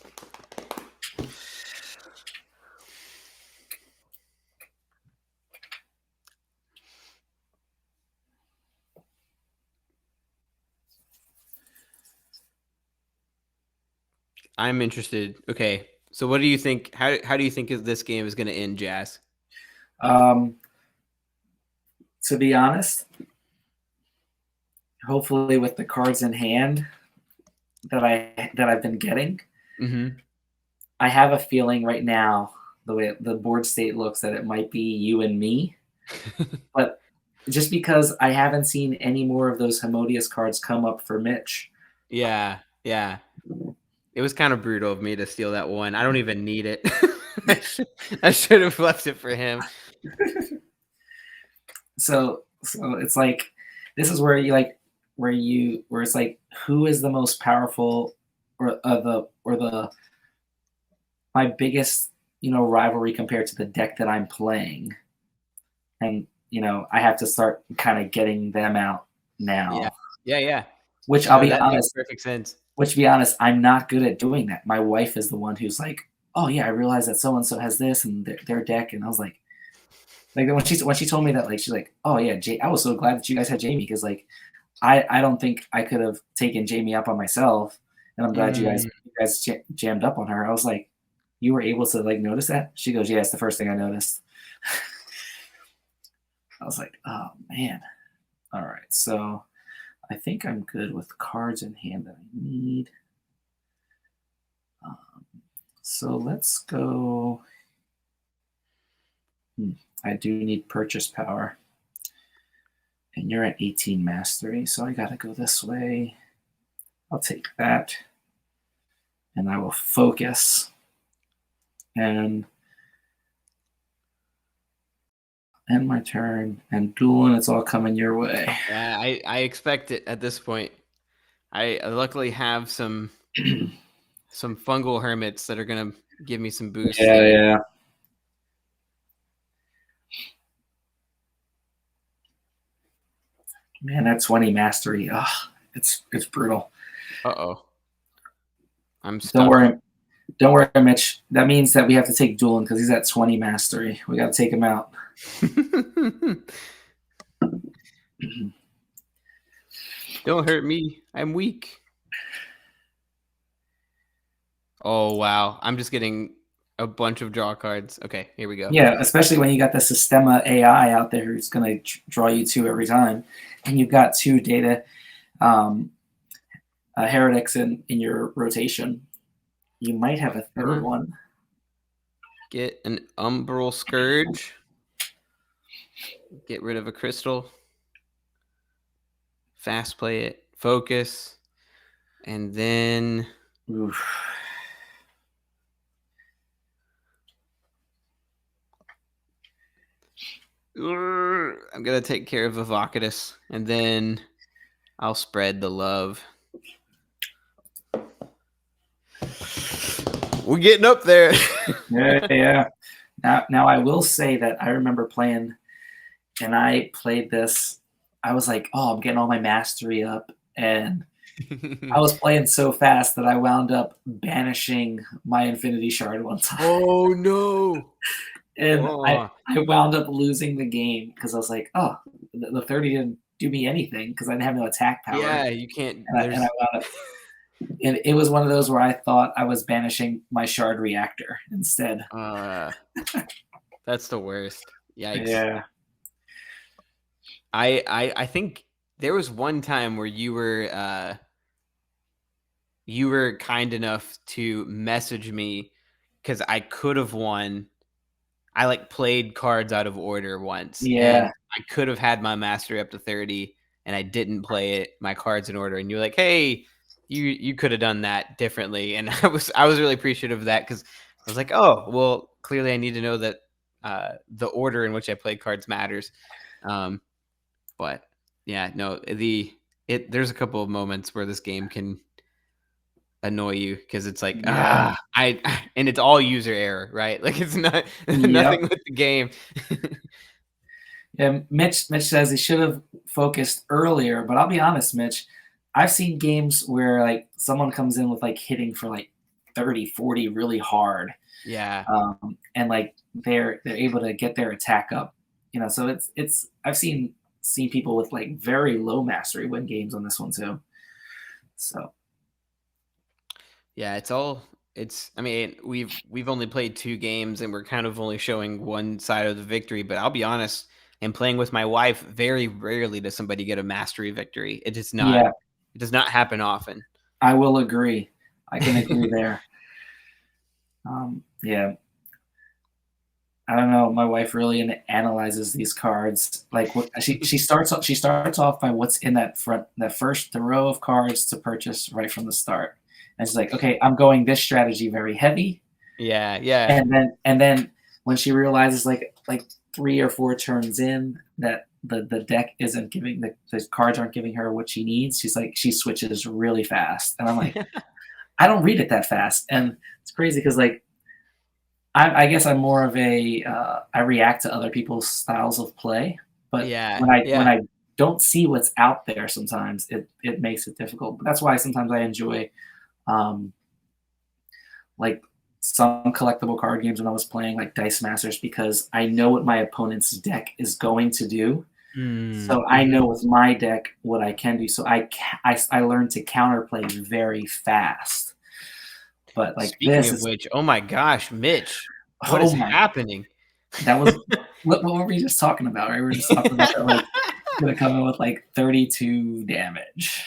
I'm interested. Okay, so what do you think? How do you think this game is going to end, Jazz? To be honest, hopefully with the cards in hand that I've been getting, I have a feeling right now the way the board state looks that it might be you and me, but just because I haven't seen any more of those Hemodius cards come up for Mitch. Yeah. It was kind of brutal of me to steal that one. I don't even need it. I should have left it for him. So it's like this is where you like where it's like who is the most powerful or the my biggest rivalry compared to the deck that I'm playing, and I have to start kind of getting them out now. Yeah. Which I'll be Makes honest. perfect sense. Which, to be honest, I'm not good at doing that. My wife is the one who's like, "Oh yeah, I realize that so and so has this and their deck," and I was like when she told me that, like she's like, "Oh yeah, I was so glad that you guys had Jamie because like I don't think I could have taken Jamie up on myself." and I'm glad you guys jammed up on her. I was like, you were able to like notice that? She goes, yeah, it's the first thing I noticed. I was like, oh man. All right, so I think I'm good with cards in hand that I need. So let's go. I do need purchase power. And you're at 18 mastery, so I gotta go this way. I'll take that. And I will focus. And end my turn. And Doolin, it's all coming your way. Yeah, I expect it at this point. I luckily have some fungal hermits that are gonna give me some boosts. Yeah. Man, that 20 mastery. It's brutal. Uh-oh. I'm stuck. Don't worry, Mitch. That means that we have to take Doolin because he's at 20 mastery. We got to take him out. Don't hurt me. I'm weak. Oh, wow. I'm just getting a bunch of draw cards. Okay, here we go. Yeah, especially when you got the Sistema AI out there who's going to draw you 2 every time. And you've got 2 data heretics in your rotation. You might have a third one. Get an Umbral Scourge. Get rid of a crystal. Fast play it. Focus. And then... Oof. I'm going to take care of Evocatus. And then I'll spread the love. We're getting up there. Yeah. Now I will say that I remember playing, and I played this. I was like, oh, I'm getting all my mastery up, and I was playing so fast that I wound up banishing my Infinity Shard one time. Oh no! And I wound up losing the game because I was like, oh, the 30 didn't do me anything because I didn't have no attack power. Yeah, you can't. And I wound up. And it was one of those where I thought I was banishing my shard reactor instead. That's the worst. Yikes. Yeah. I think there was one time where you were kind enough to message me because I could have won. I like played cards out of order once. Yeah. And I could have had my mastery up to 30 and I didn't play it, my cards in order. And you're like, hey, you could have done that differently. And I was really appreciative of that because I was like, oh, well, clearly I need to know that the order in which I play cards matters. But yeah, no, there's a couple of moments where this game can annoy you because it's like, and it's all user error, right? Like it's not nothing with the game. Yeah, Mitch says he should have focused earlier, but I'll be honest, Mitch, I've seen games where like someone comes in with like hitting for like 30, 40 really hard. Yeah. And like they're able to get their attack up, so it's I've seen people with like very low mastery win games on this one too. So yeah, I mean, we've only played 2 games and we're kind of only showing one side of the victory, but I'll be honest, and playing with my wife, very rarely does somebody get a mastery victory. It does not it does not happen often. I will agree. I can agree there. Yeah. I don't know. My wife really analyzes these cards. Like she starts off by what's in that first row of cards to purchase right from the start. And she's like, okay, I'm going this strategy very heavy. Yeah. And then when she realizes like 3 or 4 turns in that the deck isn't giving the cards aren't giving her what she needs, she's like she switches really fast. And I'm like, I don't read it that fast. And it's crazy because like I guess I'm more of I react to other people's styles of play. But when I don't see what's out there, sometimes it makes it difficult. But that's why sometimes I enjoy like some collectible card games when I was playing like Dice Masters, because I know what my opponent's deck is going to do. So I know with my deck what I can do. So I learned to counterplay very fast. But like Speaking this of is which, oh my gosh, Mitch, what is oh my, happening? that was what were we just talking about? Right? We were just talking about that like gonna come in with like 32 damage.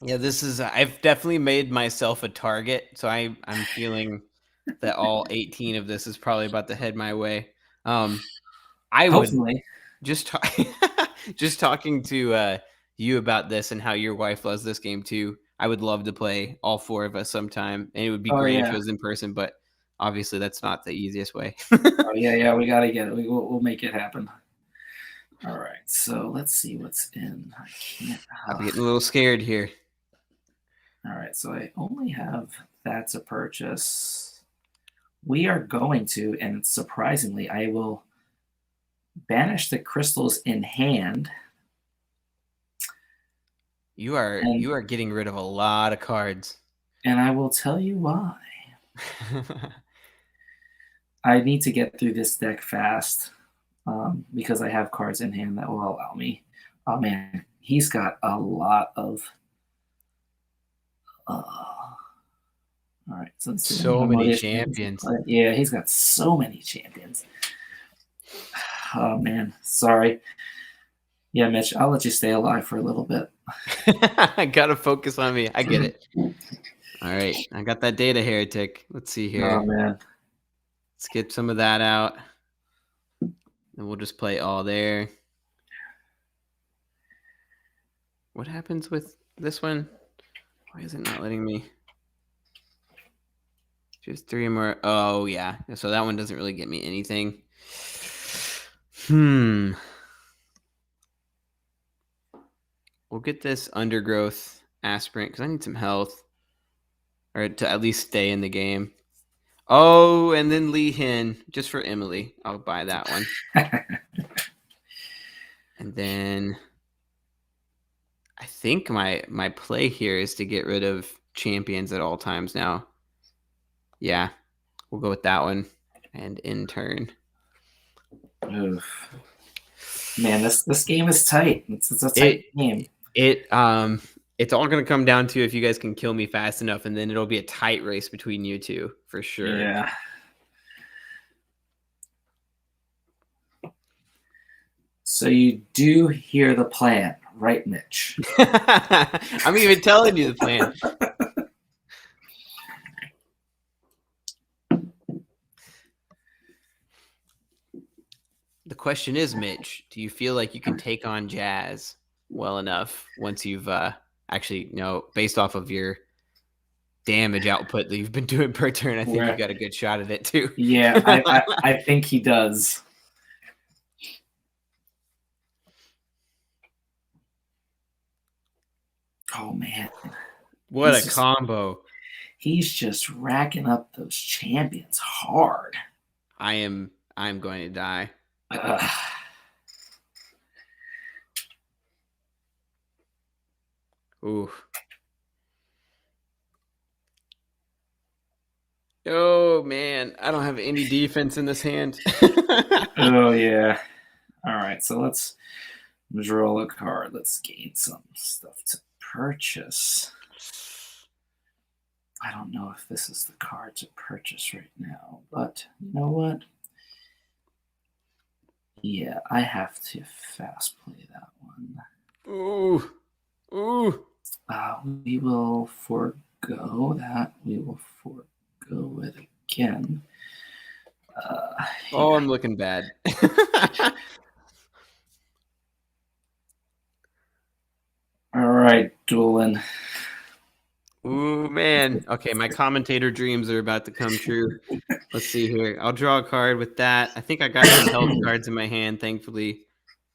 Yeah, this is. I've definitely made myself a target, so I'm feeling that all 18 of this is probably about to head my way. I would Hopefully. just just talking to you about this and how your wife loves this game too. I would love to play all four of us sometime, and it would be Oh great if it yeah. was in person. But obviously, that's not the easiest way. Oh yeah, yeah, we gotta get it. We'll make it happen. All right, so let's see what's in. I can't. I'm getting a little scared here. All right, so I only have that to purchase. We are going to, and surprisingly, I will banish the crystals in hand. You are getting rid of a lot of cards. And I will tell you why. I need to get through this deck fast because I have cards in hand that will allow me. Oh man, he's got a lot of. All right, so let's see. So many champions. Yeah, he's got so many champions. Oh man, sorry. Yeah, Mitch, I'll let you stay alive for a little bit. I gotta focus on me. I get it. All right, I got that data heretic. Let's see here. Oh man, Let's get some of that out, and we'll just play all there. What happens with this one? Why is it not letting me? Just 3 more. Oh yeah, so that one doesn't really get me anything. We'll get this undergrowth aspirant because I need some health, or to at least stay in the game. Oh, and then Lee Hin, just for Emily. I'll buy that one. And then I think my play here is to get rid of champions at all times now. Yeah, we'll go with that one. And in turn. Oof. Man, this game is tight. It's a tight game. It's all gonna come down to if you guys can kill me fast enough, and then it'll be a tight race between you two for sure. Yeah. So you do hear the plan, right, Mitch? I'm even telling you the plan. The question is, Mitch, do you feel like you can take on Jazz well enough once you've actually, based off of your damage output that you've been doing per turn, I think you got a good shot at it too. Yeah, I think he does. Oh man, what a combo! He's just racking up those champions hard. I'm going to die. Ooh. Oh man, I don't have any defense in this hand. Oh yeah. All right, so let's draw a card. Let's gain some stuff to purchase. I don't know if this is the card to purchase right now, but you know what? Yeah, I have to fast play that one. Ooh. Ooh. We will forego that. We will forego it again. Oh, I'm looking bad. All right, Doolin. Ooh, man. Okay, my commentator dreams are about to come true. Let's see here. I'll draw a card with that. I think I got some health cards in my hand, thankfully.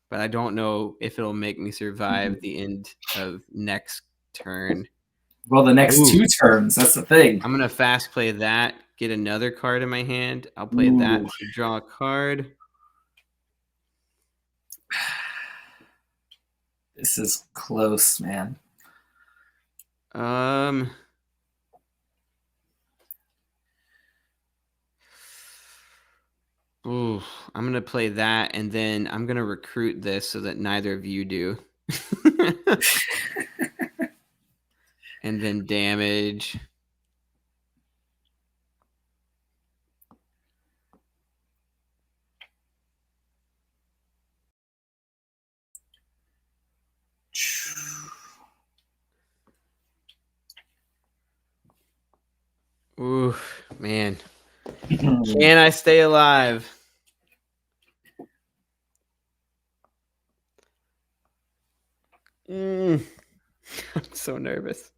But I don't know if it'll make me survive the end of next turn. Well, the next 2 turns. That's the thing. I'm going to fast play that, get another card in my hand. I'll play that to draw a card. This is close, man. Ooh, I'm gonna play that, and then I'm gonna recruit this so that neither of you do. And then damage. Ooh, man. Can I stay alive? I'm so nervous.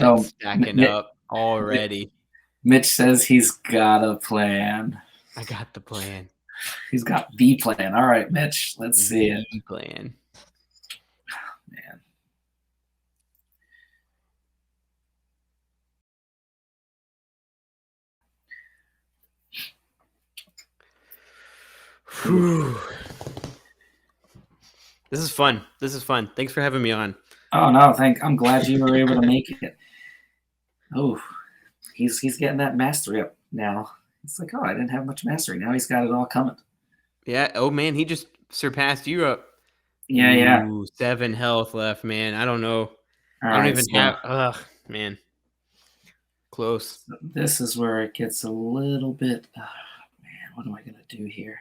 It's stacking up already. Mitch says he's got a plan. I got the plan. He's got the plan. All right, Mitch, let's see it. Plan. Man. Whew. This is fun. Thanks for having me on. Oh no, I'm glad you were able to make it. Oh, he's getting that mastery up now. It's like, oh, I didn't have much mastery. Now he's got it all coming. Yeah. Oh man, he just surpassed you up. Yeah. 7 health left, man. I don't know. All I don't right, even have. Ugh, man. Close. So this is where it gets a little bit. Man, what am I gonna do here?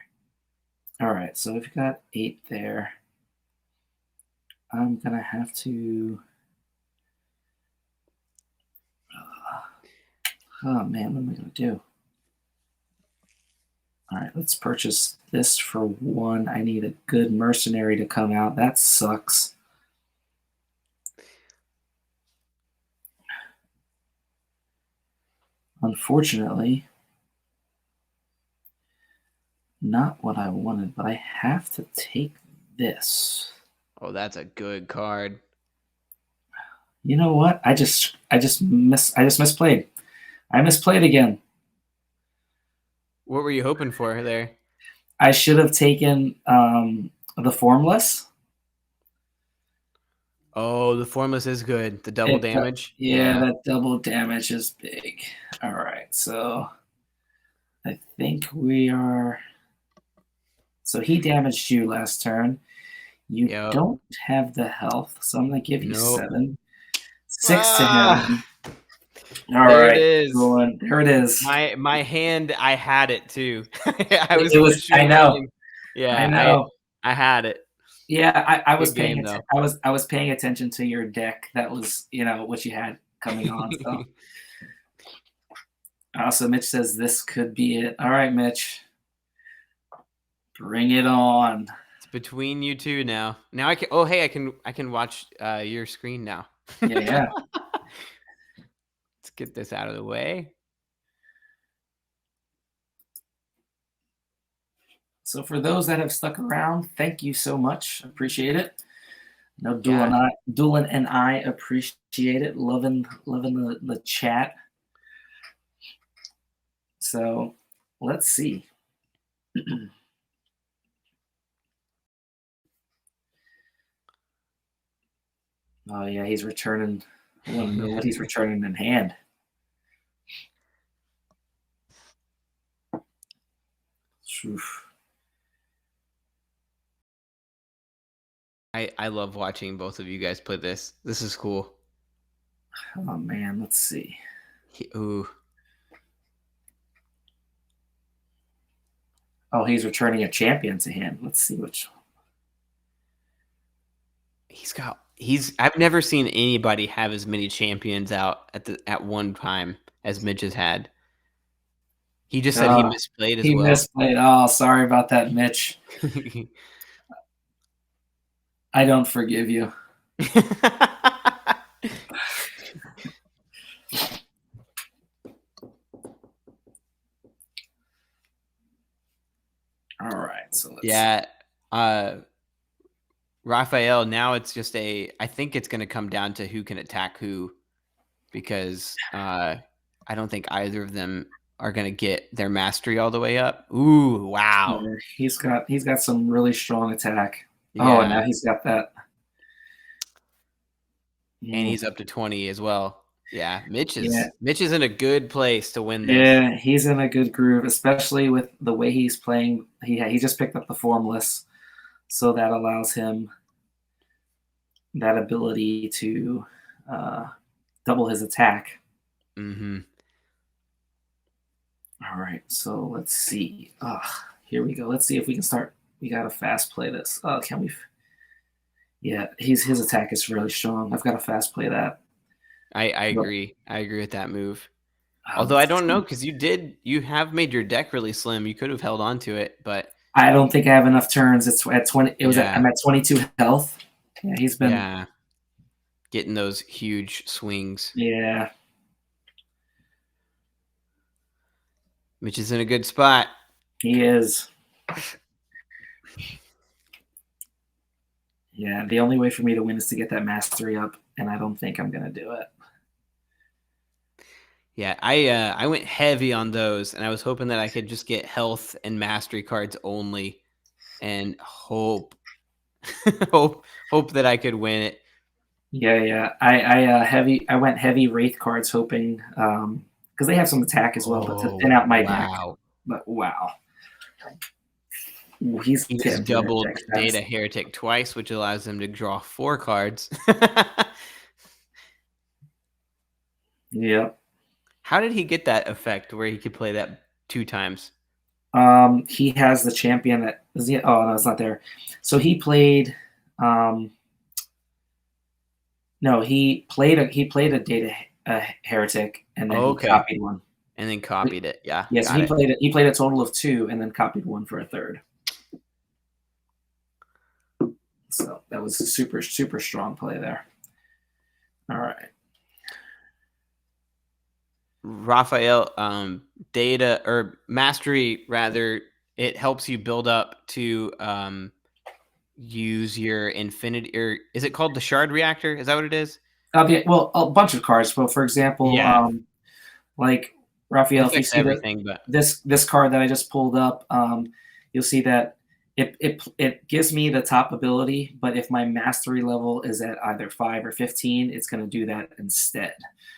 All right, so we've got 8 there. I'm gonna have to. Oh man, what am I gonna do? All right, let's purchase this for 1. I need a good mercenary to come out. That sucks. Unfortunately, not what I wanted, but I have to take this. Oh, that's a good card. You know what? I just misplayed. I misplayed again. What were you hoping for there? I should have taken the formless. Oh, the formless is good. The double damage. Yeah, that double damage is big. All right, so I think we are. So he damaged you last turn. You don't have the health, so I'm gonna give you 7. 6 to him. All there right, it is. Doolin. There it is. My hand, I had it too. I know. Yeah, I know. I had it. Yeah, I was paying I was paying attention to your deck. That was, what you had coming on. So. So Mitch says this could be it. All right, Mitch. Bring it on. It's between you two now. Now I can. Oh, hey, I can watch your screen now. Yeah. Let's get this out of the way. So for those that have stuck around, thank you so much. Appreciate it. No, Doolin and I appreciate it. Loving the chat. So let's see. Oh yeah, he's returning. I want to know what he's returning in hand. Oof. I love watching both of you guys play this. This is cool. Oh man, let's see. Ooh. Oh, he's returning a champion to hand. Let's see which one. I've never seen anybody have as many champions out at one time as Mitch has had. He just said he misplayed as well. He misplayed. Oh, sorry about that, Mitch. I don't forgive you. All right, so let's see. Raphael, now it's just I think it's going to come down to who can attack who, because I don't think either of them are going to get their mastery all the way up. Ooh, wow. He's got some really strong attack. Yeah. Oh, and now he's got that. and he's up to 20 as well. Yeah, Mitch Yeah. is in a good place to win this. Yeah, he's in a good groove, especially with the way he's playing. He just picked up the Formless, so that allows him that ability to double his attack. Mm-hmm. All right, so let's see. Here we go. Let's see if we can start. We gotta fast play this. Can we? Yeah, his attack is really strong. I've got to fast play that. I agree. I agree with that move. Although I Let's don't know, see. because you have made your deck really slim. You could have held on to it, but I don't think I have enough turns. It's at 20. I'm at 22 health. Yeah, he's been. Getting those huge swings. Yeah. Mitch is in a good spot. He is. Yeah, the only way for me to win is to get that mastery up, and I don't think I'm gonna do it. Yeah, I went heavy on those, and I was hoping that I could just get health and mastery cards only, and hope that I could win it. Yeah. I went heavy wraith cards, hoping because they have some attack as well, but to thin out my deck. But wow, he's getting doubled Data Heretic twice, which allows him to draw 4 cards. Yep. How did he get that effect where he could play that 2 times? He has the champion that is he. Oh no, it's not there. So he played. No, he played a Data Heretic, and then he copied one. And then copied it. Yeah. Yeah. So he played it. He played a total of 2, and then copied one for a third. So that was a super strong play there. All right. Raphael, data or mastery rather, it helps you build up to use your infinity, or is it called the shard reactor? Is that what it is? Well, a bunch of cards. Well, for example, like Raphael, if you see everything, but this card that I just pulled up, you'll see that it gives me the top ability, but if my mastery level is at either 5 or 15, it's going to do that instead.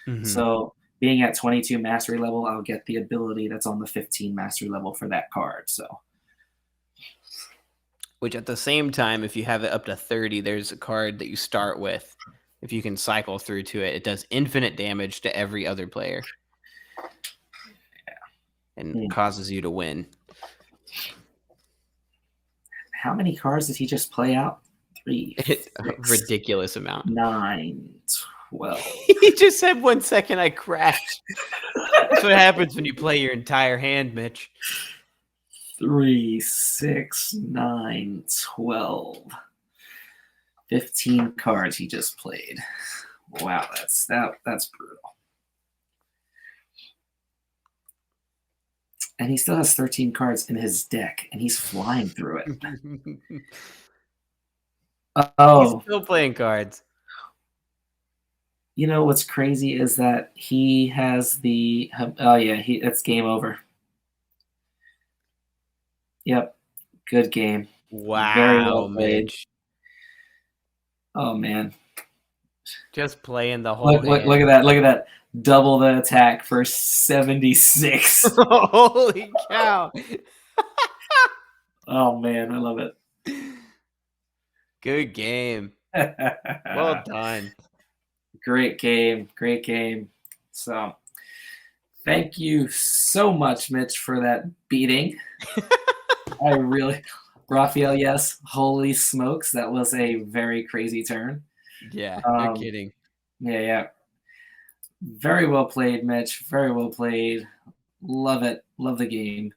Mm-hmm. So being at 22 mastery level, I'll get the ability that's on the 15 mastery level for that card. So, which at the same time, if you have it up to 30, there's a card that you start with. If you can cycle through to it, it does infinite damage to every other player. And causes you to win. How many cards did he just play out? 3, 6, ridiculous amount. 9, 12. He just said 1 second I crashed. That's what happens when you play your entire hand, Mitch. 3, 6, 9, 12. 15 cards he just played. Wow, that's brutal. And he still has 13 cards in his deck, and he's flying through it. He's still playing cards. You know what's crazy is that he has the it's game over. Yep, good game. Wow, very well played. Mitch. Oh man, just playing the whole. Look at that! Double the attack for 76. Holy cow! Oh man, I love it. Good game. Well done. Great game. So, thank you so much, Mitch, for that beating. Raphael, yes. Holy smokes, that was a very crazy turn. Yeah, no kidding. Yeah. Very well played, Mitch. Very well played. Love it. Love the game.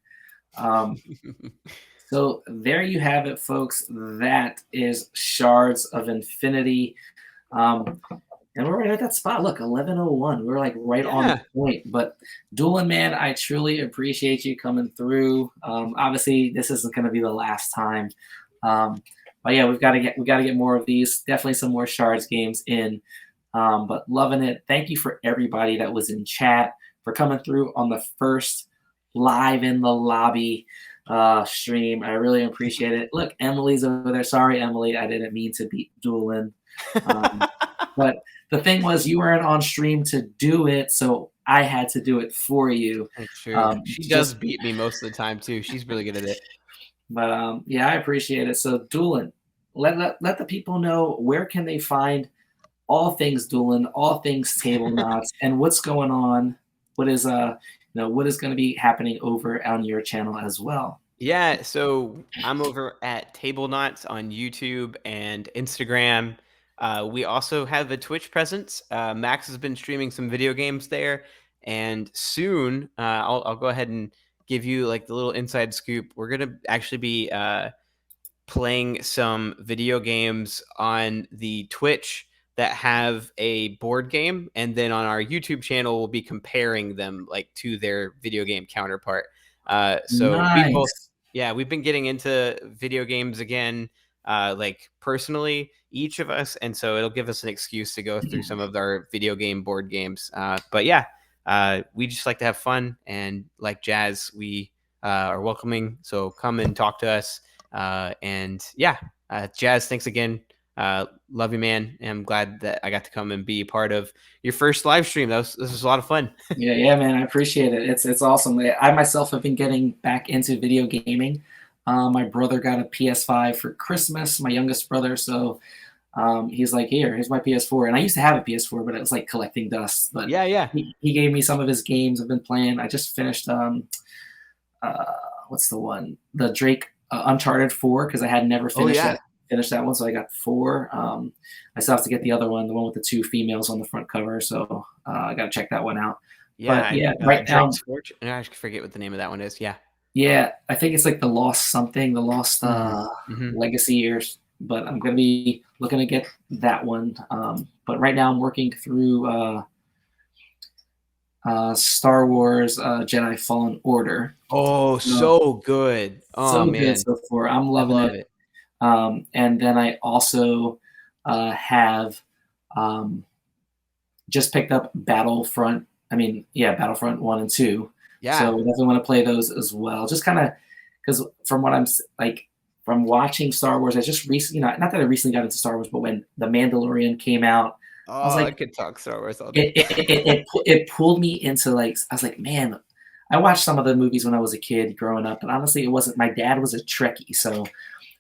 So there you have it, folks. That is Shards of Infinity. And we're right at that spot. Look, 11:01. We're like right on the point. But Doolin, man, I truly appreciate you coming through. Obviously, this isn't going to be the last time. But yeah, we got to get more of these. Definitely some more Shards games in. But loving it. Thank you for everybody that was in chat for coming through on the first live in the lobby stream. I really appreciate it. Look, Emily's over there. Sorry, Emily, I didn't mean to beat Doolin. But the thing was, you weren't on stream to do it, so I had to do it for you. That's true. She does Just, beat me most of the time too. She's really good at it. but yeah, I appreciate it. So, Doolin, let the people know where can they find all things Doolin, all things Tablenauts, and what's going on. What is what is going to be happening over on your channel as well. Yeah, so I'm over at Tablenauts on YouTube and Instagram. We also have a Twitch presence. Max has been streaming some video games there, and soon I'll go ahead and give you like the little inside scoop. We're gonna actually be playing some video games on the Twitch that have a board game, and then on our YouTube channel we'll be comparing them like to their video game counterpart. So people, Nice. yeah, we've been getting into video games again, like personally, each of us, and so it'll give us an excuse to go through some of our video game board games. But yeah, we just like to have fun, and like Jazz, we are welcoming. So come and talk to us. And yeah, Jazz, thanks again. Love you, man. And I'm glad that I got to come and be part of your first live stream. This was a lot of fun. Yeah, man, I appreciate it. It's awesome. I myself have been getting back into video gaming. My brother got a PS5 for Christmas, my youngest brother. So he's like, here's my PS4. And I used to have a PS4, but it was like collecting dust. But Yeah. he gave me some of his games I've been playing. I just finished what's the one? The Drake Uncharted 4, because I had never finished that one. So I got 4. I still have to get the other one, the one with the 2 females on the front cover. So I got to check that one out. Yeah, but yeah, right now, I forget what the name of that one is. Yeah, I think it's like the Lost Legacy, but I'm gonna be looking to get that one. But right now I'm working through Star Wars Jedi Fallen Order. Oh, so good. Oh so man, good so far. I'm loving it. And then I also have just picked up Battlefront 1 and 2. Yeah. So we definitely want to play those as well. Just kind of because from what I'm like from watching Star Wars, I just recently, not that I recently got into Star Wars, but when The Mandalorian came out, I was like, I could talk Star Wars all day. It pulled me into I was like, man, I watched some of the movies when I was a kid growing up, and honestly, it wasn't. My dad was a Trekkie, so.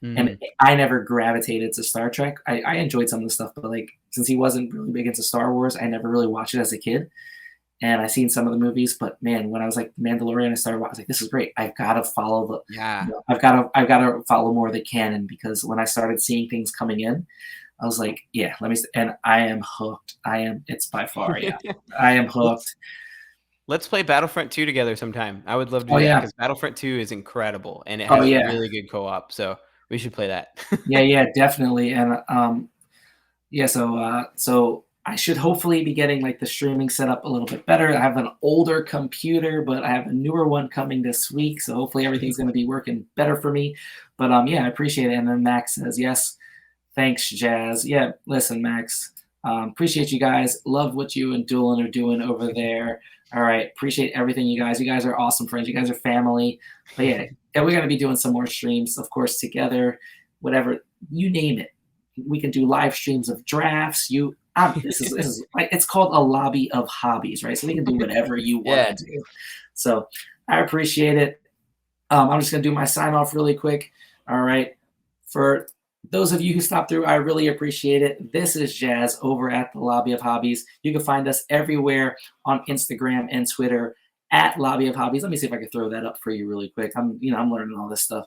And I never gravitated to Star Trek. I enjoyed some of the stuff, but since he wasn't really big into Star Wars, I never really watched it as a kid. And I seen some of the movies, but man, when I was like Mandalorian, I was like, this is great. I've got to follow I've got to follow more of the canon, because when I started seeing things coming in, I was like, yeah, and I am hooked. It's by far, yeah. I am hooked. Let's play Battlefront 2 together sometime. I would love to do that, because Battlefront 2 is incredible and it has really good co-op. So we should play that. yeah, definitely. And so I should hopefully be getting the streaming set up a little bit better. I have an older computer, but I have a newer one coming this week. So hopefully everything's going to be working better for me. But yeah, I appreciate it. And then Max says, yes, thanks, Jazz. Yeah, listen, Max, appreciate you guys. Love what you and Doolin are doing over there. All right, appreciate everything, you guys. You guys are awesome friends. You guys are family. But yeah, we're going to be doing some more streams, of course, together, whatever, you name it. We can do live streams of drafts. This is it's called a lobby of hobbies, right? So we can do whatever you want to do. So I appreciate it. I'm just going to do my sign off really quick. All right. For those of you who stopped through, I really appreciate it. This is Jazz over at the Lobby of Hobbies. You can find us everywhere on Instagram and Twitter at Lobby of Hobbies. Let me see if I can throw that up for you really quick. I'm learning all this stuff.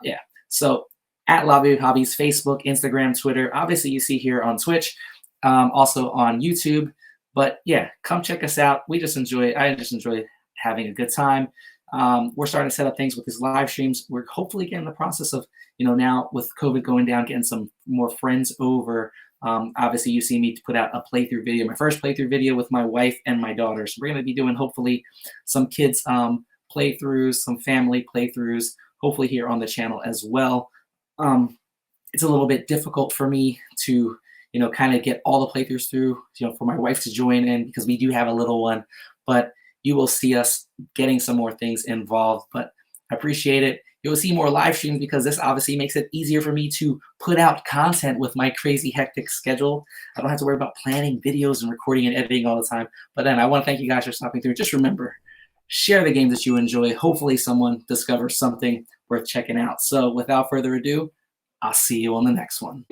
Yeah. So at Lobby of Hobbies, Facebook, Instagram, Twitter. Obviously, you see here on Twitch, also on YouTube. But yeah, come check us out. I just enjoy having a good time. We're starting to set up things with these live streams. We're hopefully getting the process of, now with COVID going down, getting some more friends over. Obviously, you see me put out a playthrough video, my first playthrough video with my wife and my daughter. So we're going to be doing hopefully some kids playthroughs, some family playthroughs, hopefully here on the channel as well. It's a little bit difficult for me to, kind of get all the playthroughs through, for my wife to join in, because we do have a little one. But you will see us getting some more things involved. But I appreciate it. You'll see more live streams because this obviously makes it easier for me to put out content with my crazy hectic schedule. I don't have to worry about planning videos and recording and editing all the time. But then I want to thank you guys for stopping through. Just remember, share the games that you enjoy. Hopefully someone discovers something worth checking out. So without further ado, I'll see you on the next one.